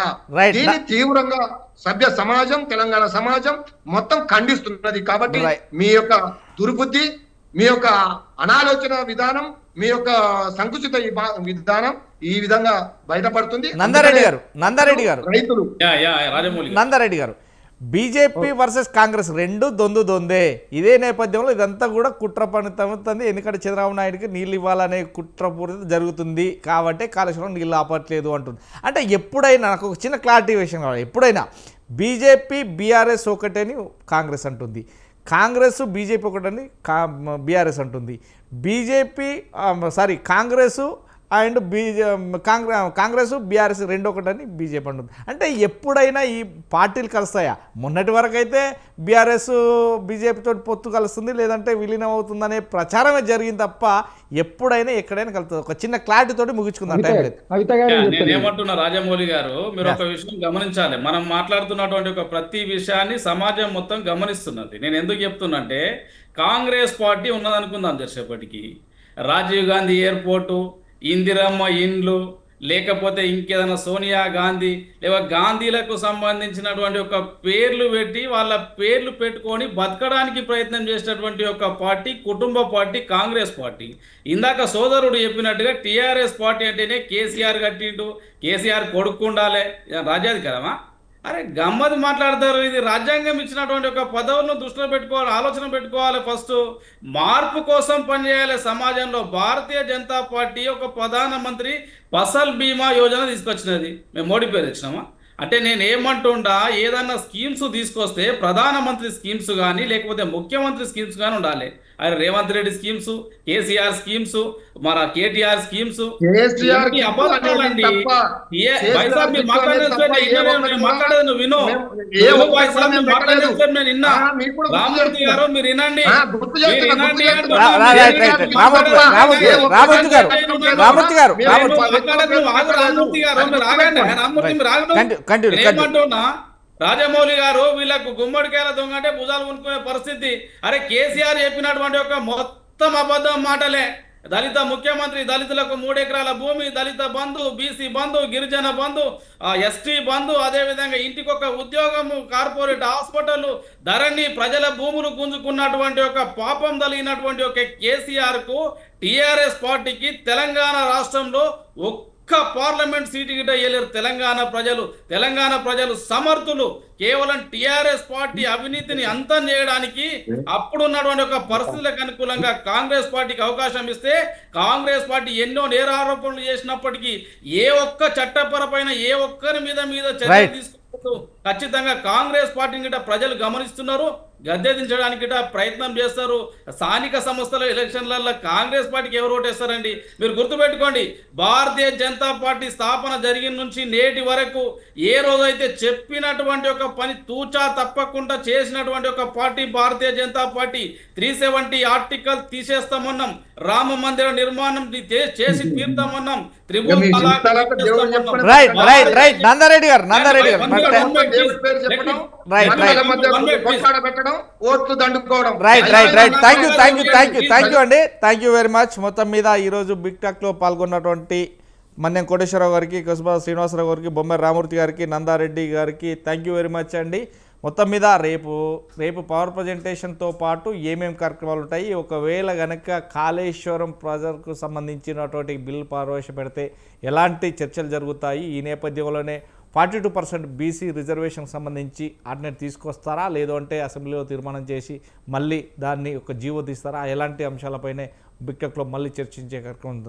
దీన్ని తీవ్రంగా సభ్య సమాజం, తెలంగాణ సమాజం మొత్తం ఖండిస్తున్నది. కాబట్టి మీ యొక్క దుర్బుద్ధి, మీ యొక్క అనాలోచన విధానం, మీ యొక్క సంకుచిత విధానం ఈ విధంగా బయటపడుతుంది. నందారెడ్డి గారు రైతులు నందారెడ్డి గారు, బీజేపీ వర్సెస్ కాంగ్రెస్ రెండు దొందే. ఇదే నేపథ్యంలో ఇదంతా కూడా కుట్ర పనితమవుతుంది. ఎందుకంటే చంద్రబాబు నాయుడుకి నీళ్ళు ఇవ్వాలనే కుట్రపూరిత జరుగుతుంది కాబట్టి కాళేశ్వరం నీళ్ళు ఆపట్లేదు అంటుంది. అంటే ఎప్పుడైనా నాకు ఒక చిన్న క్లారిటీ విషయం కావాలి. ఎప్పుడైనా బీజేపీ బీఆర్ఎస్ ఒకటని కాంగ్రెస్ అంటుంది, కాంగ్రెస్ బీజేపీ ఒకటని బీఆర్ఎస్ అంటుంది, కాంగ్రెస్ అండ్ కాంగ్రెస్ బీఆర్ఎస్ రెండు ఒకటని బీజేపీ అంటుంది. అంటే ఎప్పుడైనా ఈ పార్టీలు కలుస్తాయా? మొన్నటి వరకు అయితే బీఆర్ఎస్ బీజేపీతో పొత్తు కలుస్తుంది, లేదంటే విలీనం అవుతుందనే ప్రచారమే జరిగింది తప్ప ఎప్పుడైనా ఎక్కడైనా కలుస్తుంది. ఒక చిన్న క్లారిటీ తోటి ముగించుకుందాం, టైం లేదు. నేనేమంటున్నా రాజమౌళి గారు, మీరు ఒక విషయం గమనించాలి. మనం మాట్లాడుతున్నటువంటి ఒక ప్రతి విషయాన్ని సమాజం మొత్తం గమనిస్తున్నది. నేను ఎందుకు చెప్తున్నా అంటే, కాంగ్రెస్ పార్టీ ఉన్నదనుకుందాం జరిసేపటికి, రాజీవ్ గాంధీ ఎయిర్పోర్టు, ఇందిరమ్మ ఇండ్లు, లేకపోతే ఇంకేదైనా సోనియా గాంధీ లేదా గాంధీలకు సంబంధించినటువంటి ఒక పేర్లు పెట్టి వాళ్ళ పేర్లు పెట్టుకొని బతకడానికి ప్రయత్నం చేసినటువంటి ఒక పార్టీ, కుటుంబ పార్టీ కాంగ్రెస్ పార్టీ. ఇందాక సోదరుడు చెప్పినట్టుగా టీఆర్ఎస్ పార్టీ అంటేనే కేసీఆర్ కట్టిండు, కేసీఆర్ కొడుకు ఉండాలి, రాజ్యాధికారమా? అరే గమ్మది మాట్లాడతారు. ఇది రాజ్యాంగం ఇచ్చినటువంటి ఒక పదవులను దృష్టిలో పెట్టుకోవాలి, ఆలోచన పెట్టుకోవాలి. ఫస్ట్ మార్పు కోసం పనిచేయాలి సమాజంలో. భారతీయ జనతా పార్టీ ఒక ప్రధానమంత్రి ఫసల్ బీమా యోజన తీసుకొచ్చినది. మేము మోడీ పేరు తెచ్చినామా? అంటే నేను ఏమంటుండా, ఏదన్నా స్కీమ్స్ తీసుకొస్తే ప్రధానమంత్రి స్కీమ్స్ కానీ లేకపోతే ముఖ్యమంత్రి స్కీమ్స్ కానీ ఉండాలి. ఆయన రేవంత్ రెడ్డి స్కీమ్స్, కేసీఆర్ స్కీమ్స్, మన కేటీఆర్ స్కీమ్స్, అబద్ధాలండి. మాట్లాడేది నువ్వు విను, నేను విన్నా. రామూర్తి గారు మీరు వినండి, రామూర్తి గారు ఏమంటున్నా, రాజమౌళి గారు వీళ్ళకు గుమ్మడికాయల దొంగ అంటే భుజాలు కొనుక్కునే పరిస్థితి. అరే కేసీఆర్ చెప్పినటువంటి ఒక మొత్తం అబద్ధం మాటలే. దళిత ముఖ్యమంత్రి, దళితులకు 3 ఎకరాల భూమి, దళిత బంధు, బీసీ బంధు, గిరిజన బంధు, ఎస్టీ బంధు, అదేవిధంగా ఇంటికొక ఉద్యోగము, కార్పొరేట్ హాస్పిటల్, ధరణి, ప్రజల భూములు గుంజుకున్నటువంటి ఒక పాపం కలిగినటువంటి ఒక కేసీఆర్ కు, టీఆర్ఎస్ పార్టీకి తెలంగాణ రాష్ట్రంలో ఒక్క ఒక్క పార్లమెంట్ సీటు గిట్ట ఇవ్వలేరు తెలంగాణ ప్రజలు సమర్థులు. కేవలం టిఆర్ఎస్ పార్టీ అవినీతిని అంతం చేయడానికి అప్పుడున్నటువంటి ఒక పరిస్థితులకు అనుకూలంగా కాంగ్రెస్ పార్టీకి అవకాశం ఇస్తే కాంగ్రెస్ పార్టీ ఎన్నో నేరారోపణలు చేసినప్పటికీ ఏ ఒక్క చట్టపరమైన ఏ ఒక్కరి మీద చర్యలు తీసుకుంటూ ఖచ్చితంగా కాంగ్రెస్ పార్టీని గిట్ట ప్రజలు గమనిస్తున్నారు, గద్దె దించడానికి గిట్ట ప్రయత్నం చేస్తారు. స్థానిక సంస్థల ఎలక్షన్లలో కాంగ్రెస్ పార్టీకి ఎవరు ఓటేస్తారండి? మీరు గుర్తుపెట్టుకోండి, భారతీయ జనతా పార్టీ స్థాపన జరిగిన నుంచి నేటి వరకు ఏ రోజైతే చెప్పినటువంటి ఒక పని తూచా తప్పకుండా చేసినటువంటి ఒక party Bharatiya Janata party. 370 article తీసేస్తామన్నాం, Rama మందిర నిర్మాణం చేసి తీర్తామన్నాం, త్రిభువన్ మీ తలాక్ జీవితాలకు దేవుడు తీసేస్తామన్నాం. చెప్పిన రైట్ నందారెడ్డి గారు దేవుడి పేరు చెప్పడం, Right. మనుషుల మధ్య కొట్లాడ పెట్టడం, ఓట్లు దండుకోవడం. రైట్ థ్యాంక్ యూ అండి, థ్యాంక్ యూ వెరీ మచ్. మొత్తం మీద ఈరోజు బిగ్ టాక్లో పాల్గొన్నటువంటి మన్యం కోటేశ్వరరావు గారికి, కసుబా శ్రీనివాసరావు గారికి, బొమ్మ రామూర్తి గారికి, నందారెడ్డి గారికి థ్యాంక్ యూ వెరీ మచ్ అండి. మొత్తం మీద రేపు పవర్ ప్రజెంటేషన్తో పాటు ఏమేమి కార్యక్రమాలు ఉంటాయి, ఒకవేళ గనక కాళేశ్వరం ప్రాజెక్టుకు సంబంధించినటువంటి బిల్లు ప్రవేశపెడితే ఎలాంటి చర్చలు జరుగుతాయి, ఈ నేపథ్యంలోనే 42% బీసీ రిజర్వేషన్కి సంబంధించి ఆర్డినెన్స్ తీసుకొస్తారా, లేదు అంటే అసెంబ్లీలో తీర్మానం చేసి మళ్ళీ దాన్ని ఒక జీవో తీస్తారా, ఎలాంటి అంశాలపైనే బిగ్ టాక్లో మళ్ళీ చర్చించే కార్యక్రమం